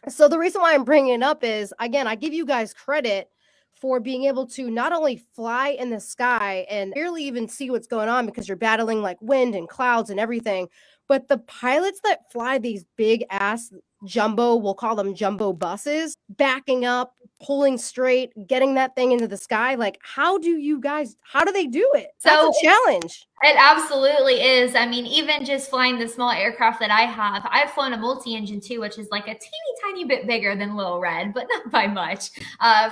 So the reason why I'm bringing it up is, again, I give you guys credit for being able to not only fly in the sky and barely even see what's going on because you're battling like wind and clouds and everything, but the pilots that fly these big ass jumbo, we'll call them jumbo buses, backing up, pulling straight, getting that thing into the sky, like how do they do it? That's a challenge. It absolutely is. I mean, even just flying the small aircraft that I have, I've flown a multi-engine too, which is like a teeny tiny bit bigger than Little Red, but not by much.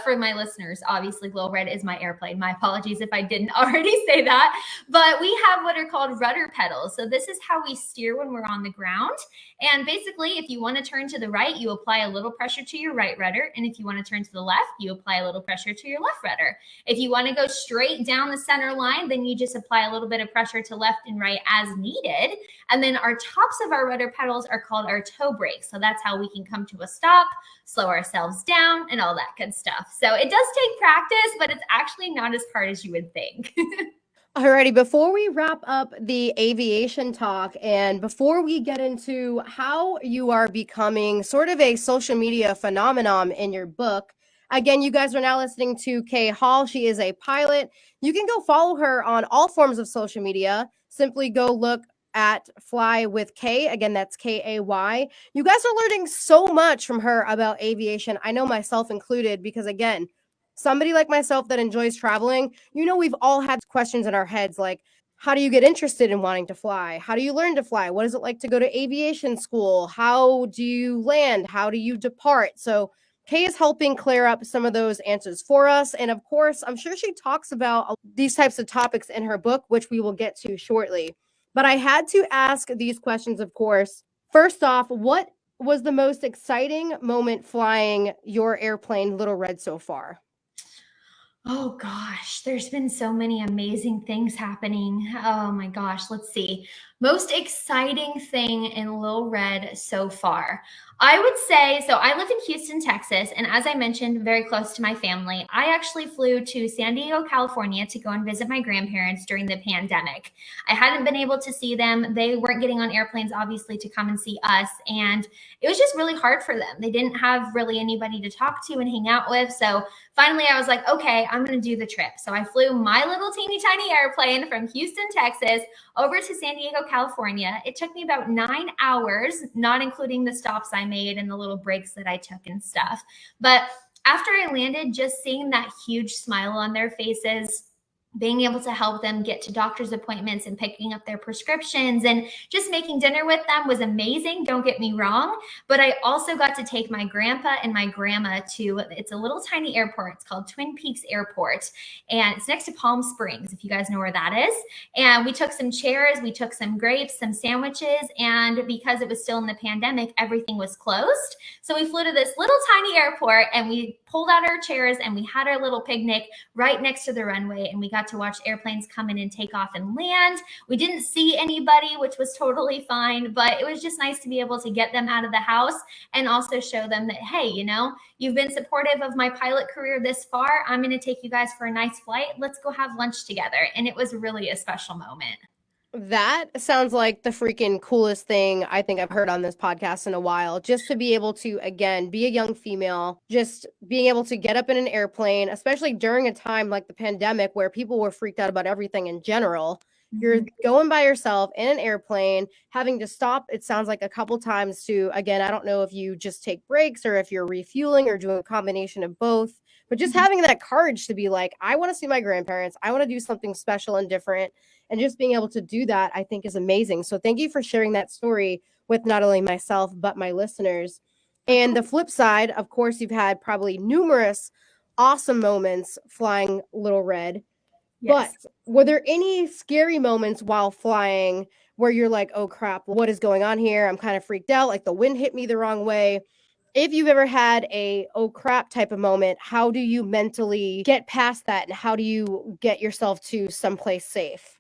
For my listeners, obviously Little Red is my airplane. My apologies if I didn't already say that. But we have what are called rudder pedals. So this is how we steer when we're on the ground. And basically, if you want to turn to the right, you apply a little pressure to your right rudder. And if you want to turn to the left, you apply a little pressure to your left rudder. If you want to go straight down the center line, then you just apply a little bit of pressure to left and right as needed. And then our tops of our rudder pedals are called our toe brakes. So that's how we can come to a stop, slow ourselves down, and all that good stuff. So it does take practice, but it's actually not as hard as you would think. Alrighty, before we wrap up the aviation talk and before we get into how you are becoming sort of a social media phenomenon in your book, again, you guys are now listening to Kay Hall. She is a pilot. You can go follow her on all forms of social media. Simply go look at Fly with Kay. Again, that's Kay. You guys are learning so much from her about aviation. I know myself included because, again, somebody like myself that enjoys traveling, we've all had questions in our heads like, how do you get interested in wanting to fly? How do you learn to fly? What is it like to go to aviation school? How do you land? How do you depart? So Kay is helping clear up some of those answers for us. And of course, I'm sure she talks about these types of topics in her book, which we will get to shortly. But I had to ask these questions, of course. First off, what was the most exciting moment flying your airplane, Little Red, so far? Oh gosh, there's been so many amazing things happening. Oh my gosh, let's see. Most exciting thing in Little Red so far. I would say, so I live in Houston, Texas, and as I mentioned, very close to my family. I actually flew to San Diego, California to go and visit my grandparents during the pandemic. I hadn't been able to see them. They weren't getting on airplanes, obviously, to come and see us. And it was just really hard for them. They didn't have really anybody to talk to and hang out with. So finally, I was like, okay, I'm going to do the trip. So I flew my little teeny tiny airplane from Houston, Texas, over to San Diego, California. It took me about 9 hours, not including the stops I made and the little breaks that I took and stuff. But after I landed, just seeing that huge smile on their faces, being able to help them get to doctor's appointments and picking up their prescriptions and just making dinner with them was amazing. Don't get me wrong. But I also got to take my grandpa and my grandma to, it's a little tiny airport. It's called Twin Peaks Airport. And it's next to Palm Springs, if you guys know where that is. And we took some chairs, we took some grapes, some sandwiches. And because it was still in the pandemic, everything was closed. So we flew to this little tiny airport and we pulled out our chairs and we had our little picnic right next to the runway. And we got to watch airplanes come in and take off and land. We didn't see anybody, which was totally fine, but it was just nice to be able to get them out of the house and also show them that, hey, you've been supportive of my pilot career this far. I'm going to take you guys for a nice flight. Let's go have lunch together. And it was really a special moment. That sounds like the freaking coolest thing I think I've heard on this podcast in a while. Just to be able to, again, be a young female, just being able to get up in an airplane, especially during a time like the pandemic where people were freaked out about everything in general. You're going by yourself in an airplane, having to stop, it sounds like a couple times to, again, I don't know if you just take breaks or if you're refueling or doing a combination of both, but just having that courage to be like, I want to see my grandparents. I want to do something special and different. And just being able to do that, I think is amazing. So thank you for sharing that story with not only myself, but my listeners. And the flip side, of course, you've had probably numerous awesome moments flying Little Red. Yes. But were there any scary moments while flying where you're like, oh crap, what is going on here? I'm kind of freaked out. Like the wind hit me the wrong way. If you've ever had a oh crap type of moment, how do you mentally get past that? And how do you get yourself to someplace safe?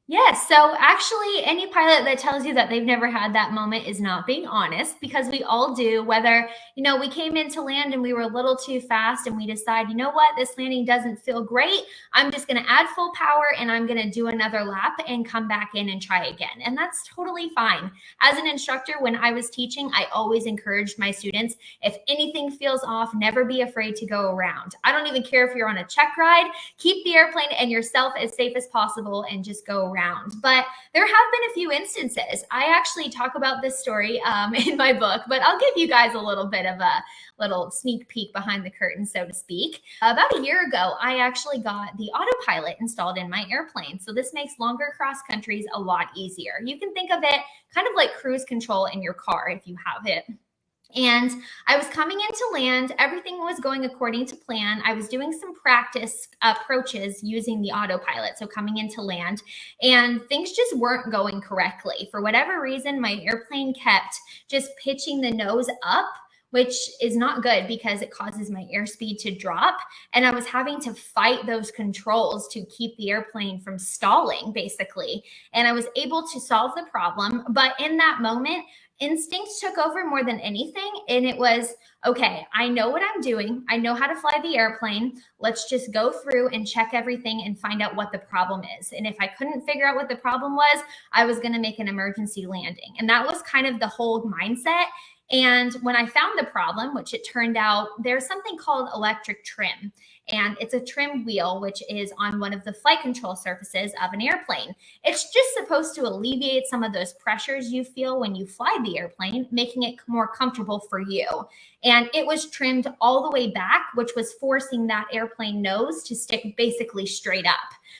Yes. So actually, any pilot that tells you that they've never had that moment is not being honest, because we all do. Whether, we came into land and we were a little too fast and we decide, you know what, this landing doesn't feel great. I'm just going to add full power and I'm going to do another lap and come back in and try again. And that's totally fine. As an instructor, when I was teaching, I always encouraged my students, if anything feels off, never be afraid to go around. I don't even care if you're on a check ride, keep the airplane and yourself as safe as possible and just go around. But there have been a few instances. I actually talk about this story in my book, but I'll give you guys a little bit of a little sneak peek behind the curtain, so to speak. About a year ago, I actually got the autopilot installed in my airplane. So this makes longer cross countries a lot easier. You can think of it kind of like cruise control in your car if you have it. And I was coming into land. Everything was going according to plan. I was doing some practice approaches using the autopilot, so coming into land, and things just weren't going correctly. For whatever reason, my airplane kept just pitching the nose up, which is not good because it causes my airspeed to drop. And I was having to fight those controls to keep the airplane from stalling, basically. And I was able to solve the problem. But in that moment, instinct took over more than anything. And it was, okay, I know what I'm doing. I know how to fly the airplane. Let's just go through and check everything and find out what the problem is. And if I couldn't figure out what the problem was, I was going to make an emergency landing. And that was kind of the whole mindset. And when I found the problem, which it turned out there's something called electric trim, and it's a trim wheel, which is on one of the flight control surfaces of an airplane. It's just supposed to alleviate some of those pressures you feel when you fly the airplane, making it more comfortable for you. And it was trimmed all the way back, which was forcing that airplane nose to stick basically straight up.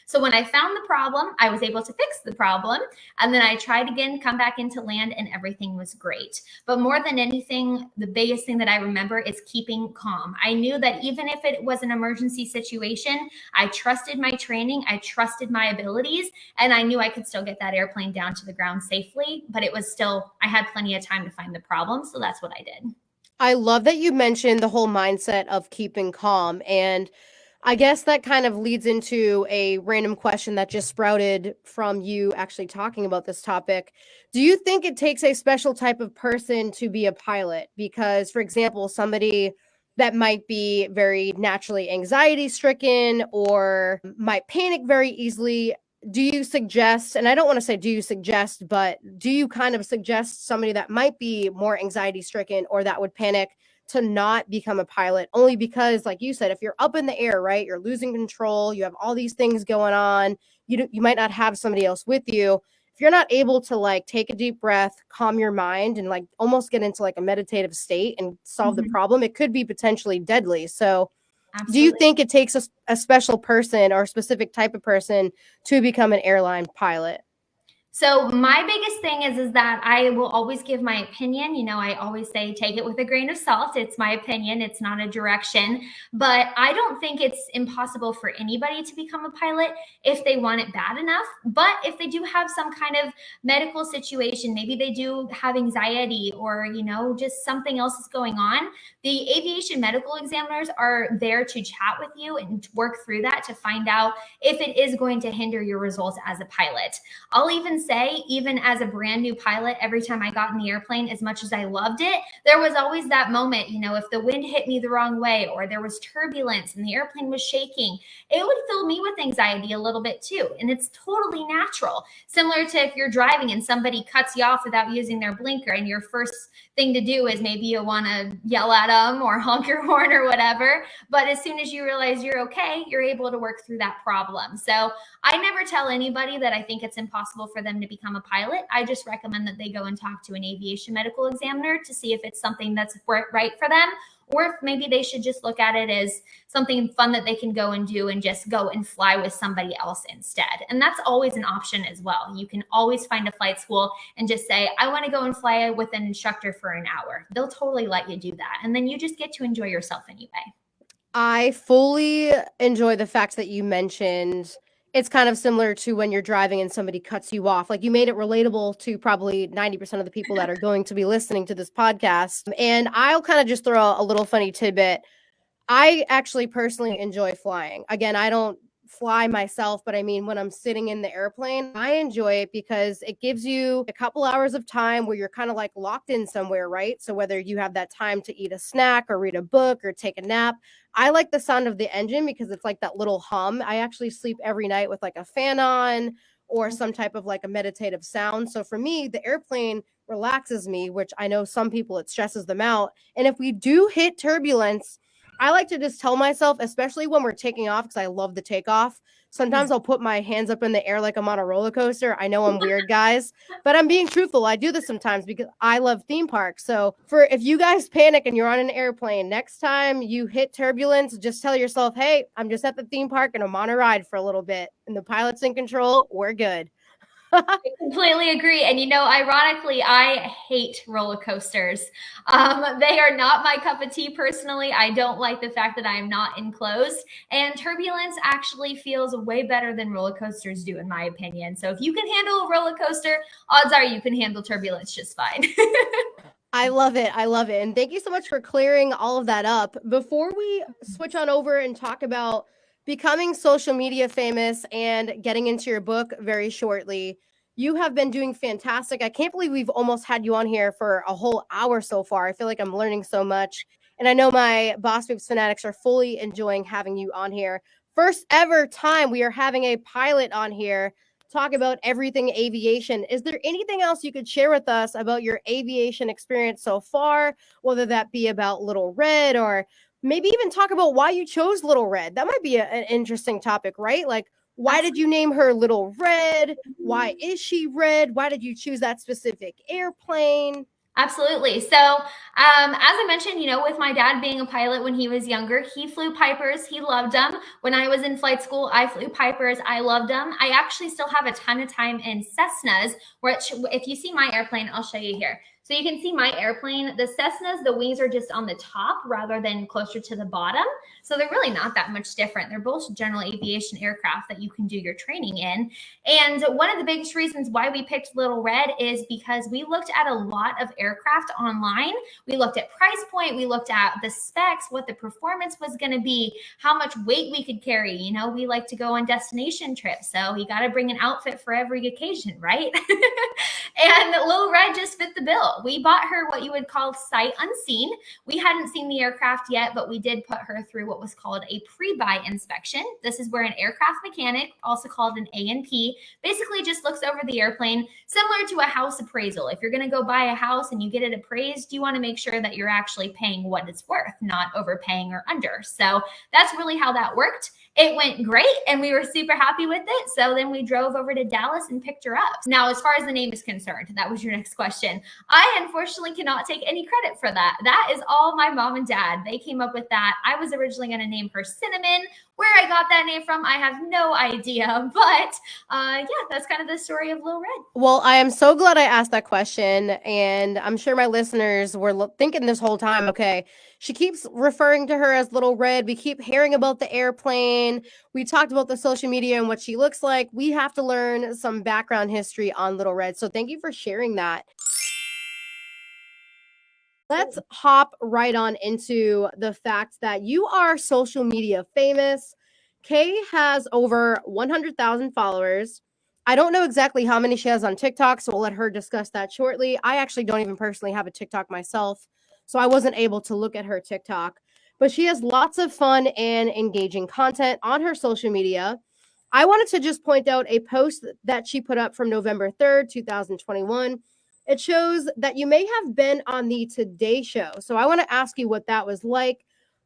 So when I found the problem, I was able to fix the problem. And then I tried again, come back into land, and everything was great. But more than anything, the biggest thing that I remember is keeping calm. I knew that even if it was an emergency situation, I trusted my training, I trusted my abilities, and I knew I could still get that airplane down to the ground safely. But it was still, I had plenty of time to find the problem. So that's what I did. I love that you mentioned the whole mindset of keeping calm. And I guess that kind of leads into a random question that just sprouted from you actually talking about this topic. Do you think it takes a special type of person to be a pilot? Because, for example, somebody that might be very naturally anxiety stricken or might panic very easily, do you suggest, and I don't want to say do you suggest, but do you kind of suggest somebody that might be more anxiety stricken or that would panic to not become a pilot? Only because, like you said, if you're up in the air, right, you're losing control, you have all these things going on, you might not have somebody else with you. If you're not able to like take a deep breath, calm your mind, and like almost get into like a meditative state and solve the problem, it could be potentially deadly. So do you Absolutely. think it takes a special person or a specific type of person to become an airline pilot? So my biggest thing is that I will always give my opinion. I always say take it with a grain of salt. It's my opinion. It's not a direction. But I don't think it's impossible for anybody to become a pilot if they want it bad enough. But if they do have some kind of medical situation, maybe they do have anxiety or, just something else is going on, the aviation medical examiners are there to chat with you and work through that to find out if it is going to hinder your results as a pilot. I'll even say, even as a brand new pilot, every time I got in the airplane, as much as I loved it, there was always that moment, if the wind hit me the wrong way or there was turbulence and the airplane was shaking, it would fill me with anxiety a little bit too. And it's totally natural. Similar to if you're driving and somebody cuts you off without using their blinker, and your first thing to do is maybe you want to yell at them or honk your horn or whatever. But as soon as you realize you're okay, you're able to work through that problem. So I never tell anybody that I think it's impossible for them to become a pilot. I just recommend that they go and talk to an aviation medical examiner to see if it's something that's right for them, or if maybe they should just look at it as something fun that they can go and do and just go and fly with somebody else instead. And that's always an option as well. You can always find a flight school and just say, I want to go and fly with an instructor for an hour. They'll totally let you do that. And then you just get to enjoy yourself anyway. I fully enjoy the fact that you mentioned it's kind of similar to when you're driving and somebody cuts you off. Like you made it relatable to probably 90% of the people that are going to be listening to this podcast. And I'll kind of just throw a little funny tidbit. I actually personally enjoy flying. Again, I don't fly myself, but I mean, when I'm sitting in the airplane, I enjoy it because it gives you a couple hours of time where you're kind of like locked in somewhere, right? So whether you have that time to eat a snack or read a book or take a nap, I like the sound of the engine because it's like that little hum. I actually sleep every night with like a fan on or some type of like a meditative sound. So for me, the airplane relaxes me, which I know some people it stresses them out. And if we do hit turbulence, I like to just tell myself, especially when we're taking off, because I love the takeoff. Sometimes I'll put my hands up in the air like I'm on a roller coaster. I know I'm weird, guys, but I'm being truthful. I do this sometimes because I love theme parks. So for if you guys panic and you're on an airplane, next time you hit turbulence, just tell yourself, hey, I'm just at the theme park and I'm on a ride for a little bit. And the pilot's in control. We're good. I completely agree. And ironically, I hate roller coasters. They are not my cup of tea personally. I don't like the fact that I am not enclosed. And turbulence actually feels way better than roller coasters do, in my opinion. So if you can handle a roller coaster, odds are you can handle turbulence just fine. I love it. I love it. And thank you so much for clearing all of that up. Before we switch on over and talk about becoming social media famous and getting into your book very shortly, you have been doing fantastic. I can't believe we've almost had you on here for a whole hour so far. I feel like I'm learning so much. And I know my Boss Babes fanatics are fully enjoying having you on here. First ever time we are having a pilot on here talk about everything aviation. Is there anything else you could share with us about your aviation experience so far, whether that be about Little Red or maybe even talk about why you chose Little Red? That might be an interesting topic, right? Like, why did you name her Little Red? Why is she red? Why did you choose that specific airplane? Absolutely. So, as I mentioned, with my dad being a pilot when he was younger, he flew Pipers. He loved them. When I was in flight school, I flew Pipers. I loved them. I actually still have a ton of time in Cessnas, which, if you see my airplane, I'll show you here. So you can see my airplane. The Cessnas, the wings are just on the top rather than closer to the bottom. So they're really not that much different. They're both general aviation aircraft that you can do your training in. And one of the biggest reasons why we picked Little Red is because we looked at a lot of aircraft online. We looked at price point. We looked at the specs, what the performance was going to be, how much weight we could carry. We like to go on destination trips. So you got to bring an outfit for every occasion, right? And Little Red just fit the bill. We bought her what you would call sight unseen. We hadn't seen the aircraft yet, but we did put her through what was called a pre-buy inspection. This is where an aircraft mechanic, also called an A&P, basically just looks over the airplane, similar to a house appraisal. If you're going to go buy a house and you get it appraised, you want to make sure that you're actually paying what it's worth, not overpaying or under. So that's really how that worked. It went great and we were super happy with it. So then we drove over to Dallas and picked her up. Now, as far as the name is concerned, that was your next question. I unfortunately cannot take any credit for that. That is all my mom and dad. They came up with that. I was originally going to name her Cinnamon. Where I got that name from, I have no idea. But yeah, that's kind of the story of Little Red. Well, I am so glad I asked that question. And I'm sure my listeners were thinking this whole time, okay, she keeps referring to her as Little Red. We keep hearing about the airplane. We talked about the social media and what she looks like. We have to learn some background history on Little Red. So thank you for sharing that. Let's hop right on into the fact that you are social media famous. Kay has over 100,000 followers. I don't know exactly how many she has on TikTok, so we'll let her discuss that shortly. I actually don't even personally have a TikTok myself, so I wasn't able to look at her TikTok. But she has lots of fun and engaging content on her social media. I wanted to just point out a post that she put up from November 3rd, 2021. It shows that you may have been on the Today Show. So I want to ask you what that was like.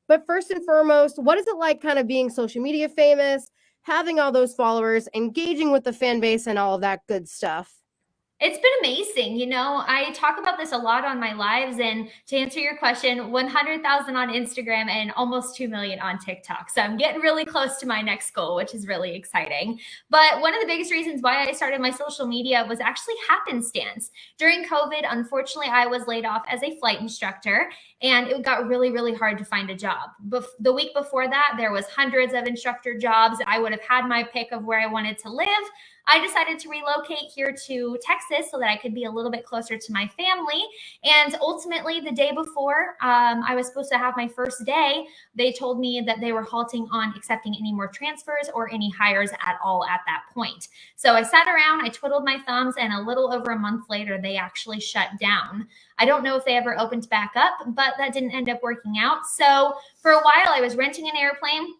But first and foremost, what is it like kind of being social media famous, having all those followers, engaging with the fan base and all of that good stuff? It's been amazing. I talk about this a lot on my lives. And to answer your question, 100,000 on Instagram and almost 2 million on TikTok. So I'm getting really close to my next goal, which is really exciting. But one of the biggest reasons why I started my social media was actually happenstance. During COVID, unfortunately, I was laid off as a flight instructor and it got really, really hard to find a job. The week before that, there was hundreds of instructor jobs. I would have had my pick of where I wanted to live. I decided to relocate here to Texas Texas so that I could be a little bit closer to my family. And ultimately, the day before I was supposed to have my first day, they told me that they were halting on accepting any more transfers or any hires at all at that point. So I sat around, I twiddled my thumbs, and a little over a month later, they actually shut down. I don't know if they ever opened back up, but that didn't end up working out. So for a while, I was renting an airplane.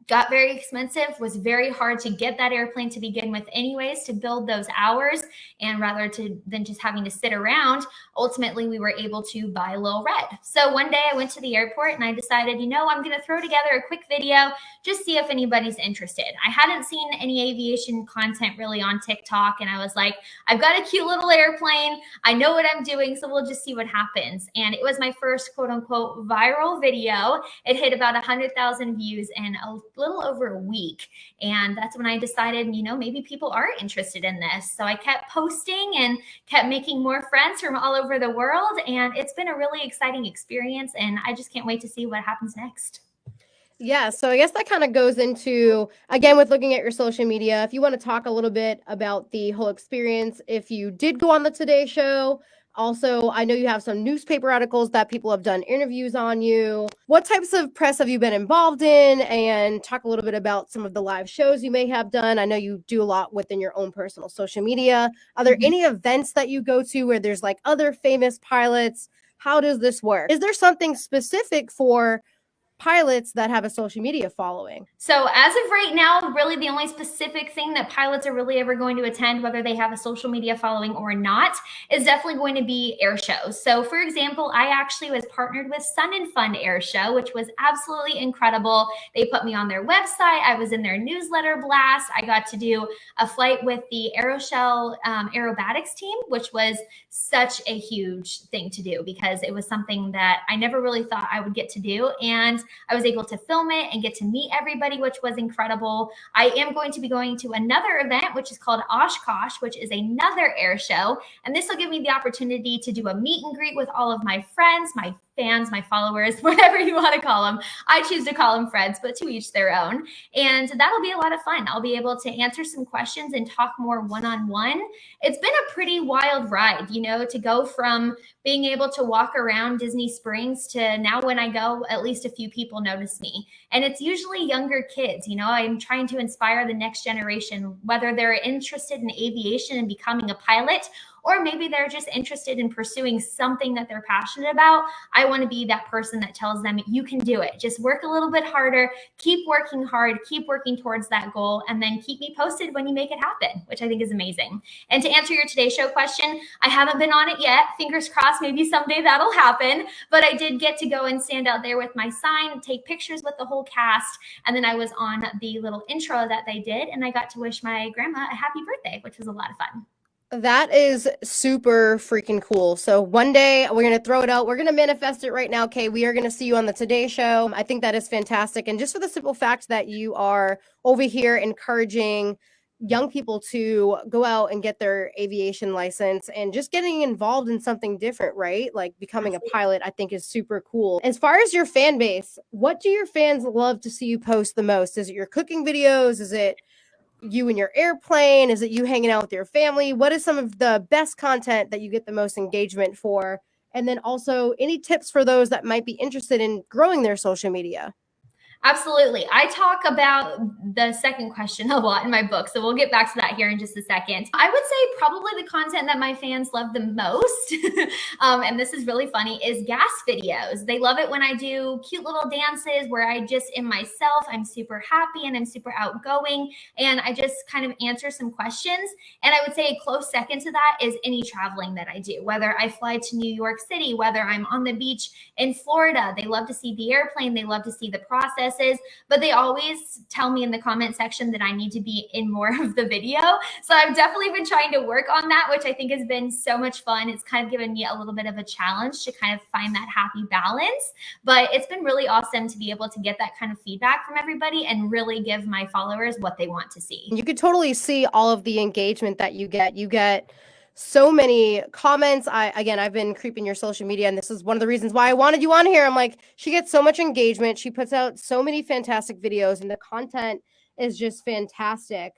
Got very expensive, was very hard to get that airplane to begin with anyways, to build those hours, and rather than just having to sit around, ultimately we were able to buy Lil Red. So one day I went to the airport and I decided, I'm going to throw together a quick video, just see if anybody's interested. I hadn't seen any aviation content really on TikTok, and I was like, I've got a cute little airplane, I know what I'm doing, so we'll just see what happens. And it was my first quote unquote viral video. It hit about 100,000 views in a little over a week. And that's when I decided, maybe people are interested in this. So I kept posting and kept making more friends from all over the world. And it's been a really exciting experience. And I just can't wait to see what happens next. Yeah, so I guess that kind of goes into, again, with looking at your social media, if you want to talk a little bit about the whole experience, if you did go on the Today Show. Also, I know you have some newspaper articles that people have done interviews on you. What types of press have you been involved in? And talk a little bit about some of the live shows you may have done. I know you do a lot within your own personal social media. Are there any events that you go to where there's like other famous pilots? How does this work? Is there something specific for pilots that have a social media following? So as of right now, really the only specific thing that pilots are really ever going to attend, whether they have a social media following or not, is definitely going to be air shows. So for example, I actually was partnered with Sun and Fun Air Show, which was absolutely incredible. They put me on their website. I was in their newsletter blast. I got to do a flight with the Aeroshell aerobatics team, which was such a huge thing to do because it was something that I never really thought I would get to do. And I was able to film it and get to meet everybody, which was incredible. I am going to be going to another event, which is called Oshkosh, which is another air show. And this will give me the opportunity to do a meet and greet with all of my friends, my fans, my followers, whatever you want to call them. I choose to call them friends, but to each their own. And that'll be a lot of fun. I'll be able to answer some questions and talk more one-on-one. It's been a pretty wild ride, to go from being able to walk around Disney Springs to now when I go, at least a few people notice me. And it's usually younger kids. I'm trying to inspire the next generation, whether they're interested in aviation and becoming a pilot, or maybe they're just interested in pursuing something that they're passionate about. I want to be that person that tells them, you can do it. Just work a little bit harder, keep working hard, keep working towards that goal, and then keep me posted when you make it happen, which I think is amazing. And to answer your Today Show question, I haven't been on it yet. Fingers crossed, maybe someday that'll happen. But I did get to go and stand out there with my sign, take pictures with the whole cast. And then I was on the little intro that they did, and I got to wish my grandma a happy birthday, which was a lot of fun. That is super freaking cool. So one day we're going to throw it out. We're going to manifest it right now, Kay. We are going to see you on the Today Show. I think that is fantastic. And just for the simple fact that you are over here encouraging young people to go out and get their aviation license and just getting involved in something different, right? Like becoming a pilot, I think is super cool. As far as your fan base, what do your fans love to see you post the most? Is it your cooking videos? Is it you in your airplane? Is it you hanging out with your family? What is some of the best content that you get the most engagement for? And then also any tips for those that might be interested in growing their social media? Absolutely. I talk about the second question a lot in my book, so we'll get back to that here in just a second. I would say probably the content that my fans love the most, and this is really funny, is gas videos. They love it when I do cute little dances where I just am myself. I'm super happy and I'm super outgoing, and I just kind of answer some questions. And I would say a close second to that is any traveling that I do, whether I fly to New York City, whether I'm on the beach in Florida. They love to see the airplane. They love to see the process. But they always tell me in the comment section that I need to be in more of the video. So I've definitely been trying to work on that, which I think has been so much fun. It's kind of given me a little bit of a challenge to kind of find that happy balance. But it's been really awesome to be able to get that kind of feedback from everybody and really give my followers what they want to see. You could totally see all of the engagement that you get. You get so many comments. I've been creeping your social media, and this is one of the reasons why I wanted you on here. I'm like, she gets so much engagement. She puts out so many fantastic videos, and the content is just fantastic.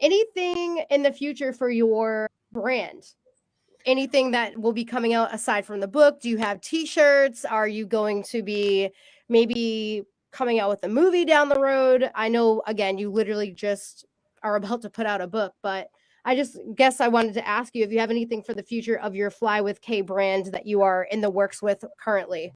Anything in the future for your brand? anything that will be coming out aside from the book? Do you have t-shirts? Are you going to be maybe coming out with a movie down the road? I know, again, you literally just are about to put out a book, but I just guess I wanted to ask you if you have anything for the future of your Fly with Kay brand that you are in the works with currently.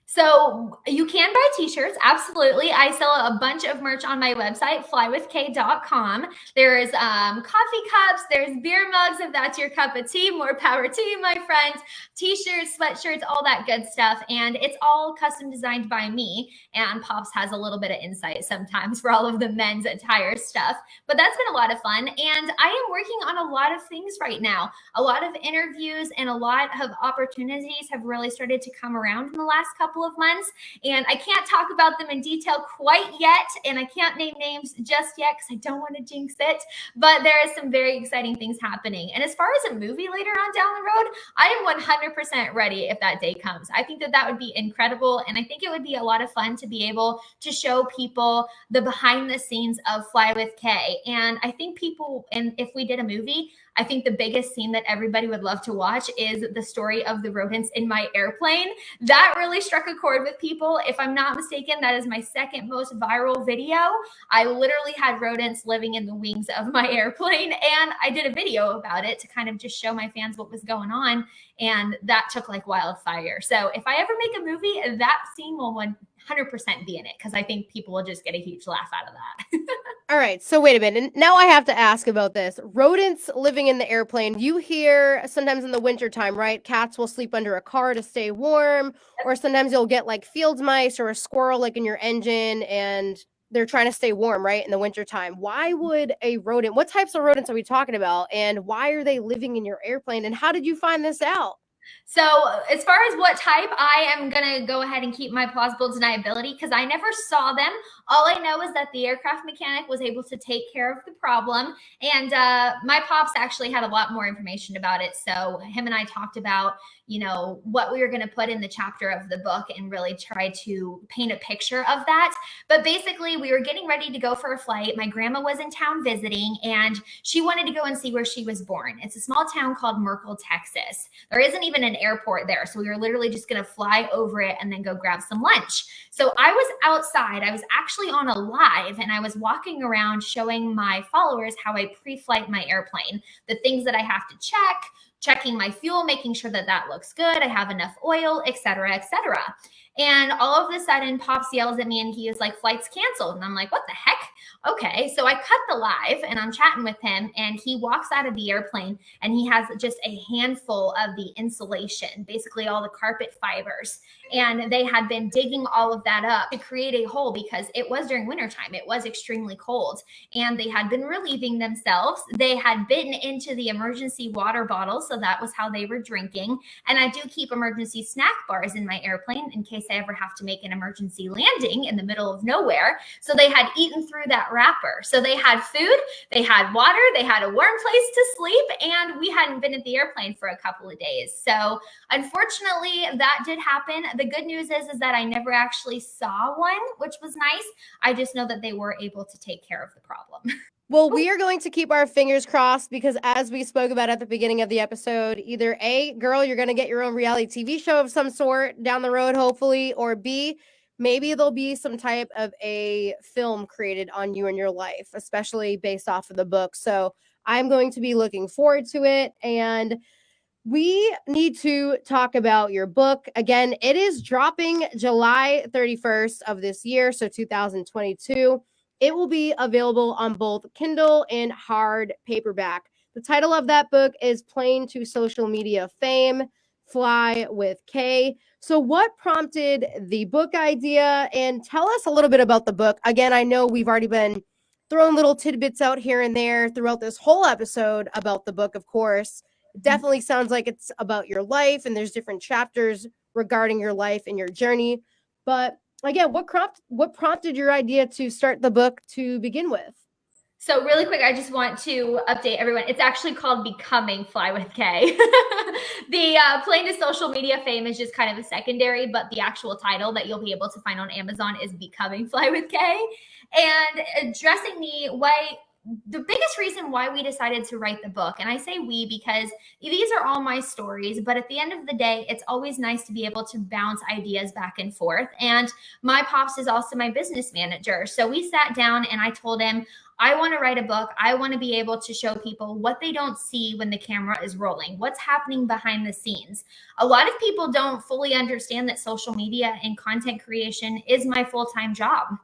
So you can buy t-shirts. Absolutely. I sell a bunch of merch on my website, flywithk.com. There's coffee cups, there's beer mugs if that's your cup of tea. More power to you, my friends. T-shirts, sweatshirts, all that good stuff. And it's all custom designed by me. And Pops has a little bit of insight sometimes for all of the men's attire stuff. But that's been a lot of fun. And I am working on a lot of things right now. A lot of interviews and a lot of opportunities have really started to come around in the last couple of months, and I can't talk about them in detail quite yet, and I can't name names just yet because I don't want to jinx it, but there are some very exciting things happening. And as far as a movie later on down the road, I am 100% ready if that day comes. I think that that would be incredible, and I think it would be a lot of fun to be able to show people the behind the scenes of Fly with Kay. And I think people, and if we did a movie, I think the biggest scene that everybody would love to watch is the story of the rodents in my airplane. That really struck a chord with people. If I'm not mistaken, that is my second most viral video. I literally had rodents living in the wings of my airplane, and I did a video about it to kind of just show my fans what was going on, and that took like wildfire. So if I ever make a movie, that scene will 100% be in it, because I think people will just get a huge laugh out of that. All right, so wait a minute. Now I have to ask about this. Rodents living in the airplane. You hear sometimes in the wintertime, right? Cats will sleep under a car to stay warm, or sometimes you'll get like field mice or a squirrel like in your engine, and they're trying to stay warm, right, in the wintertime. Why would a rodent, what types of rodents are we talking about, and why are they living in your airplane, and how did you find this out? So as far as what type, I am going to go ahead and keep my plausible deniability because I never saw them. All I know is that the aircraft mechanic was able to take care of the problem. And my pops actually had a lot more information about it. So him and I talked about, you know, what we were going to put in the chapter of the book and really try to paint a picture of that. But basically, we were getting ready to go for a flight. My grandma was in town visiting, and she wanted to go and see where she was born. It's a small town called Merkel, Texas. There isn't even an airport there. So we were literally just going to fly over it and then go grab some lunch. So I was outside. I was actually on a live, and I was walking around showing my followers how I pre-flight my airplane, the things that I have to check, checking my fuel, making sure that that looks good, I have enough oil, et cetera, et cetera. And all of a sudden, Pops yells at me and he is like, "Flight's canceled." And I'm like, what the heck? Okay. So I cut the live and I'm chatting with him, and he walks out of the airplane and he has just a handful of the insulation, basically all the carpet fibers. And they had been digging all of that up to create a hole because it was during wintertime. It was extremely cold, and they had been relieving themselves. They had bitten into the emergency water bottle, so that was how they were drinking. And I do keep emergency snack bars in my airplane in case I ever have to make an emergency landing in the middle of nowhere. So they had eaten through that wrapper. So they had food, they had water, they had a warm place to sleep, and we hadn't been at the airplane for a couple of days. So unfortunately, that did happen. The good news is that I never actually saw one, which was nice. I just know that they were able to take care of the problem. Well, we are going to keep our fingers crossed because, as we spoke about at the beginning of the episode, either A, girl, you're going to get your own reality TV show of some sort down the road, hopefully, or B, maybe there'll be some type of a film created on you and your life, especially based off of the book. So I'm going to be looking forward to it. And we need to talk about your book. Again, it is dropping July 31st of this year, so 2022. It will be available on both Kindle and hard paperback. The title of that book is Plane to Social Media Fame, Fly with Kay. So what prompted the book idea? And tell us a little bit about the book. Again, I know we've already been throwing little tidbits out here and there throughout this whole episode about the book, of course. It definitely sounds like it's about your life, and there's different chapters regarding your life and your journey. But again, what prompted your idea to start the book to begin with? So really quick, I just want to update everyone. It's actually called Becoming Fly with Kay. The Plane to Social Media Fame is just kind of a secondary, but the actual title that you'll be able to find on Amazon is Becoming Fly with Kay. And addressing the way the biggest reason why we decided to write the book, and I say we because these are all my stories, but at the end of the day, it's always nice to be able to bounce ideas back and forth. And my pops is also my business manager. So we sat down and I told him, I want to write a book. I want to be able to show people what they don't see when the camera is rolling, what's happening behind the scenes. A lot of people don't fully understand that social media and content creation is my full-time job.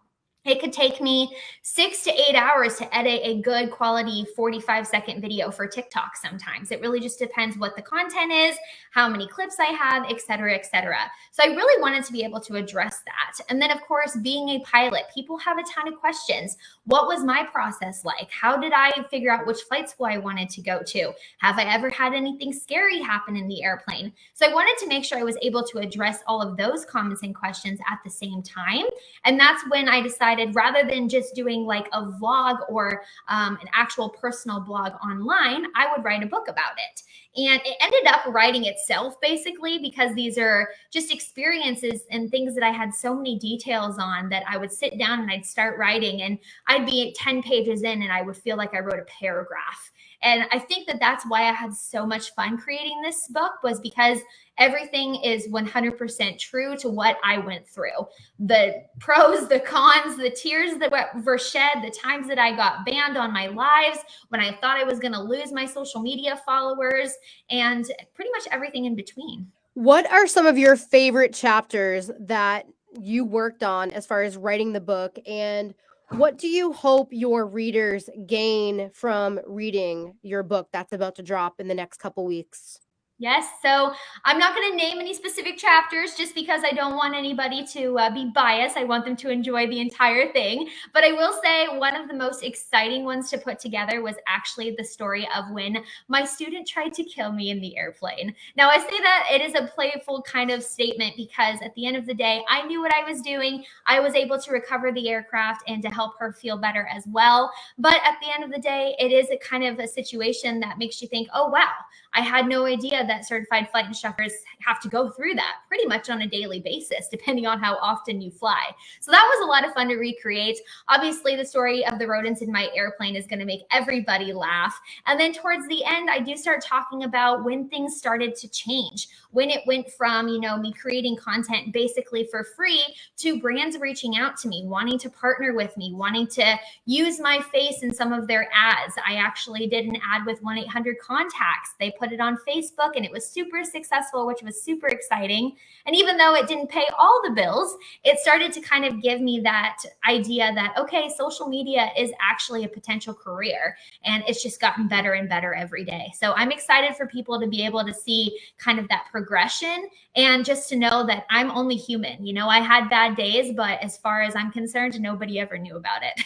It could take me 6 to 8 hours to edit a good quality 45-second video for TikTok sometimes. It really just depends what the content is, how many clips I have, et cetera, et cetera. So I really wanted to be able to address that. And then, of course, being a pilot, people have a ton of questions. What was my process like? How did I figure out which flight school I wanted to go to? Have I ever had anything scary happen in the airplane? So I wanted to make sure I was able to address all of those comments and questions at the same time. And that's when I decided, rather than just doing like a vlog or an actual personal blog online, I would write a book about it. And it ended up writing itself basically, because these are just experiences and things that I had so many details on that I would sit down and I'd start writing, and I'd be 10 pages in and I would feel like I wrote a paragraph. And I think that that's why I had so much fun creating this book, was because everything is 100% true to what I went through. The pros, the cons, the tears that were shed, the times that I got banned on my lives, when I thought I was going to lose my social media followers, and pretty much everything in between. What are some of your favorite chapters that you worked on as far as writing the book, and what do you hope your readers gain from reading your book that's about to drop in the next couple weeks? Yes. So I'm not going to name any specific chapters just because I don't want anybody to be biased. I want them to enjoy the entire thing. But I will say one of the most exciting ones to put together was actually the story of when my student tried to kill me in the airplane. Now, I say that it is a playful kind of statement because at the end of the day, I knew what I was doing. I was able to recover the aircraft and to help her feel better as well. But at the end of the day, it is a kind of a situation that makes you think, oh, wow, I had no idea that certified flight instructors have to go through that pretty much on a daily basis, depending on how often you fly. So that was a lot of fun to recreate. Obviously, the story of the rodents in my airplane is going to make everybody laugh. And then towards the end, I do start talking about when things started to change, when it went from, me creating content basically for free to brands reaching out to me, wanting to partner with me, wanting to use my face in some of their ads. I actually did an ad with 1-800-CONTACTS. They put it on Facebook and it was super successful, which was super exciting. And even though it didn't pay all the bills, it started to kind of give me that idea that, okay, social media is actually a potential career, and it's just gotten better and better every day. So I'm excited for people to be able to see kind of that progression, and just to know that I'm only human. I had bad days, but as far as I'm concerned, nobody ever knew about it.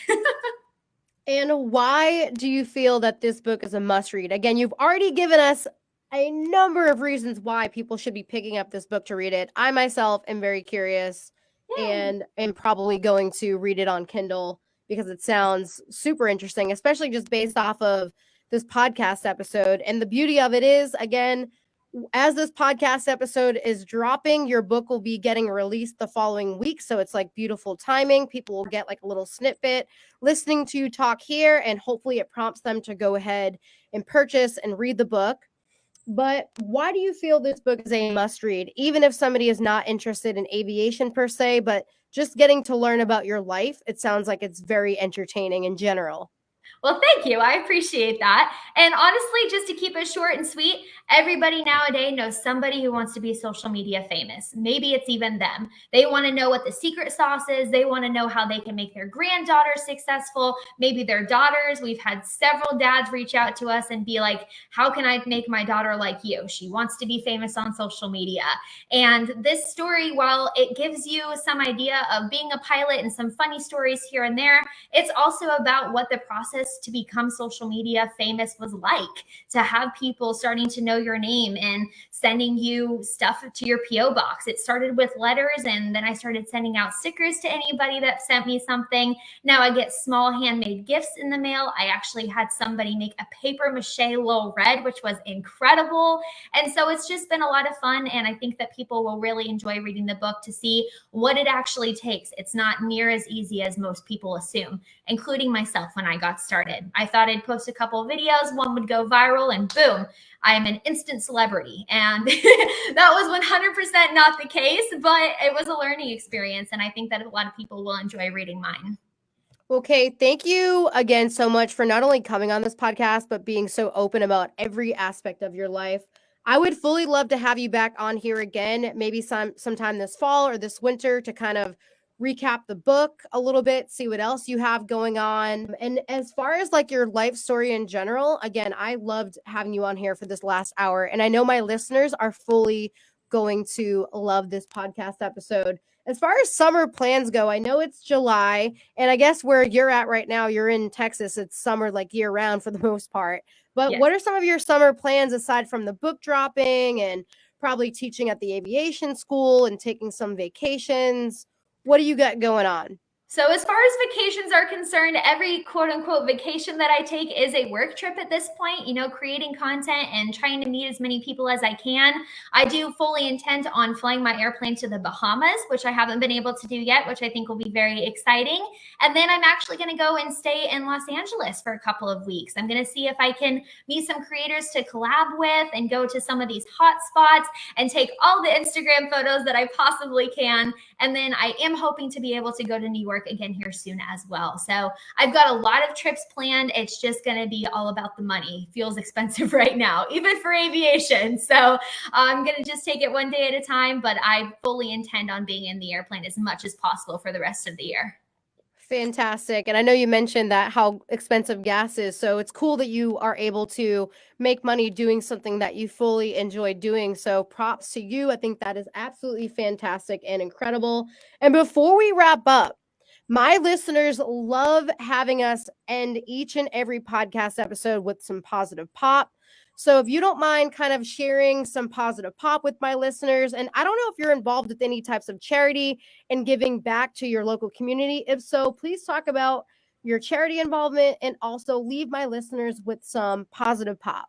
And why do you feel that this book is a must read? Again, you've already given us a number of reasons why people should be picking up this book to read it. I myself am very curious and am probably going to read it on Kindle because it sounds super interesting, especially just based off of this podcast episode. And the beauty of it is, again, as this podcast episode is dropping, your book will be getting released the following week. So it's like beautiful timing. People will get like a little snippet listening to you talk here, and hopefully it prompts them to go ahead and purchase and read the book. But why do you feel this book is a must read, even if somebody is not interested in aviation per se, but just getting to learn about your life? It sounds like it's very entertaining in general. Well, thank you. I appreciate that. And honestly, just to keep it short and sweet, everybody nowadays knows somebody who wants to be social media famous. Maybe it's even them. They want to know what the secret sauce is. They want to know how they can make their granddaughters successful, maybe their daughters. We've had several dads reach out to us and be like, how can I make my daughter like you? She wants to be famous on social media. And this story, while it gives you some idea of being a pilot and some funny stories here and there, it's also about what the process to become social media famous was like, to have people starting to know your name and sending you stuff to your PO box. It started with letters, and then I started sending out stickers to anybody that sent me something. Now I get small handmade gifts in the mail. I actually had somebody make a paper mache little red, which was incredible. And so it's just been a lot of fun, and I think that people will really enjoy reading the book to see what it actually takes. It's not near as easy as most people assume, including myself when I got started. I thought I'd post a couple of videos, one would go viral, and boom, I am an instant celebrity. And that was 100% not the case, but it was a learning experience. And I think that a lot of people will enjoy reading mine. Okay, thank you again so much for not only coming on this podcast, but being so open about every aspect of your life. I would fully love to have you back on here again, maybe sometime this fall or this winter to kind of recap the book a little bit, see what else you have going on. And as far as like your life story in general, again, I loved having you on here for this last hour. And I know my listeners are fully going to love this podcast episode. As far as summer plans go, I know it's July, and I guess where you're at right now, you're in Texas. It's summer like year round for the most part. But Yes. what are some of your summer plans aside from the book dropping and probably teaching at the aviation school and taking some vacations? What do you got going on? So as far as vacations are concerned, every quote unquote vacation that I take is a work trip at this point, creating content and trying to meet as many people as I can. I do fully intend on flying my airplane to the Bahamas, which I haven't been able to do yet, which I think will be very exciting. And then I'm actually going to go and stay in Los Angeles for a couple of weeks. I'm going to see if I can meet some creators to collab with and go to some of these hot spots and take all the Instagram photos that I possibly can. And then I am hoping to be able to go to New York again here soon as well. So I've got a lot of trips planned. It's just going to be all about the money. Feels expensive right now, even for aviation. So I'm going to just take it one day at a time, but I fully intend on being in the airplane as much as possible for the rest of the year. Fantastic. And I know you mentioned that how expensive gas is. So it's cool that you are able to make money doing something that you fully enjoy doing. So props to you. I think that is absolutely fantastic and incredible. And before we wrap up, my listeners love having us end each and every podcast episode with some positive pop. So if you don't mind kind of sharing some positive pop with my listeners, and I don't know if you're involved with any types of charity and giving back to your local community. If so, please talk about your charity involvement and also leave my listeners with some positive pop.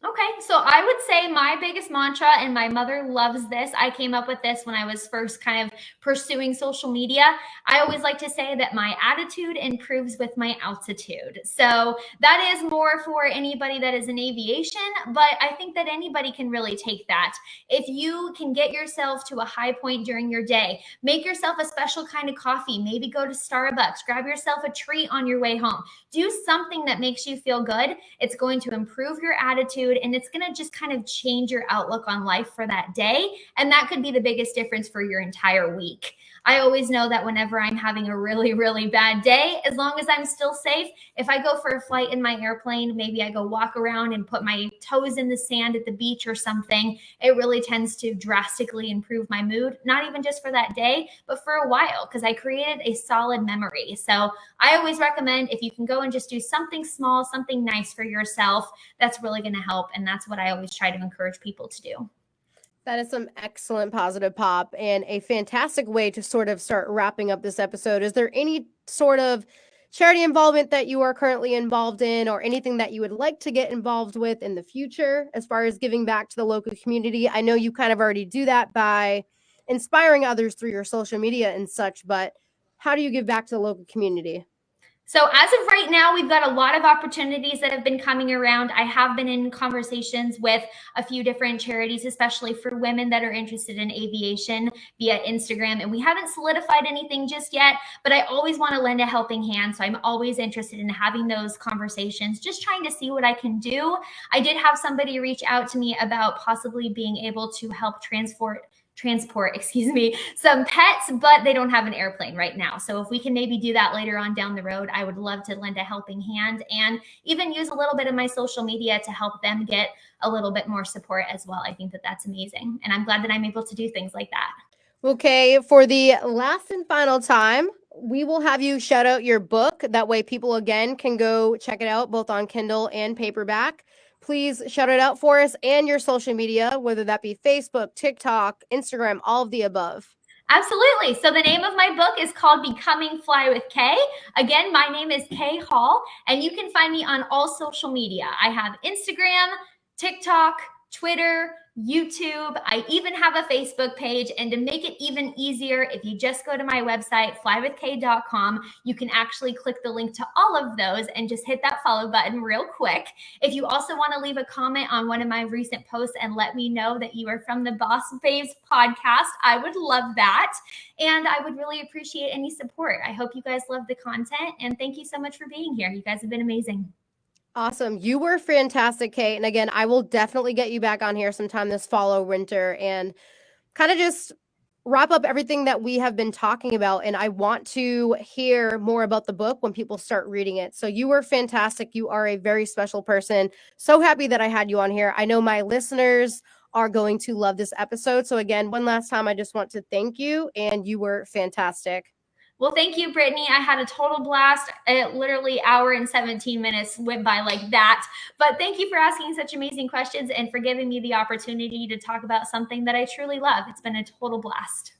Okay, so I would say my biggest mantra, and my mother loves this. I came up with this when I was first kind of pursuing social media. I always like to say that my attitude improves with my altitude. So that is more for anybody that is in aviation, but I think that anybody can really take that. If you can get yourself to a high point during your day, make yourself a special kind of coffee, maybe go to Starbucks, grab yourself a treat on your way home. Do something that makes you feel good. It's going to improve your attitude, and it's going to just kind of change your outlook on life for that day. And that could be the biggest difference for your entire week. I always know that whenever I'm having a really, really bad day, as long as I'm still safe, if I go for a flight in my airplane, maybe I go walk around and put my toes in the sand at the beach or something, it really tends to drastically improve my mood, not even just for that day, but for a while, because I created a solid memory. So I always recommend if you can go and just do something small, something nice for yourself, that's really going to help. And that's what I always try to encourage people to do. That is some excellent positive pop and a fantastic way to sort of start wrapping up this episode. Is there any sort of charity involvement that you are currently involved in, or anything that you would like to get involved with in the future as far as giving back to the local community? I know you kind of already do that by inspiring others through your social media and such, but how do you give back to the local community? So as of right now, we've got a lot of opportunities that have been coming around. I have been in conversations with a few different charities, especially for women that are interested in aviation via Instagram. And we haven't solidified anything just yet, but I always want to lend a helping hand. So I'm always interested in having those conversations, just trying to see what I can do. I did have somebody reach out to me about possibly being able to help transport some pets, but they don't have an airplane right now. So if we can maybe do that later on down the road, I would love to lend a helping hand and even use a little bit of my social media to help them get a little bit more support as well. I think that that's amazing. And I'm glad that I'm able to do things like that. Okay, for the last and final time, we will have you shout out your book. That way people, again, can go check it out both on Kindle and paperback. Please shout it out for us and your social media, whether that be Facebook, TikTok, Instagram, all of the above. Absolutely. So the name of my book is called Becoming Fly with Kay. Again, my name is Kay Hall, and you can find me on all social media. I have Instagram, TikTok, Twitter, YouTube. I even have a Facebook page. And to make it even easier, if you just go to my website, flywithkay.com, you can actually click the link to all of those and just hit that follow button real quick. If you also want to leave a comment on one of my recent posts and let me know that you are from the BosBabes podcast, I would love that. And I would really appreciate any support. I hope you guys love the content. And thank you so much for being here. You guys have been amazing. Awesome. You were fantastic, Kate. And again, I will definitely get you back on here sometime this fall or winter and kind of just wrap up everything that we have been talking about. And I want to hear more about the book when people start reading it. So you were fantastic. You are a very special person. So happy that I had you on here. I know my listeners are going to love this episode. So again, one last time, I just want to thank you. And you were fantastic. Well, thank you, Brittany. I had a total blast. Literally hour and 17 minutes went by like that. But thank you for asking such amazing questions and for giving me the opportunity to talk about something that I truly love. It's been a total blast.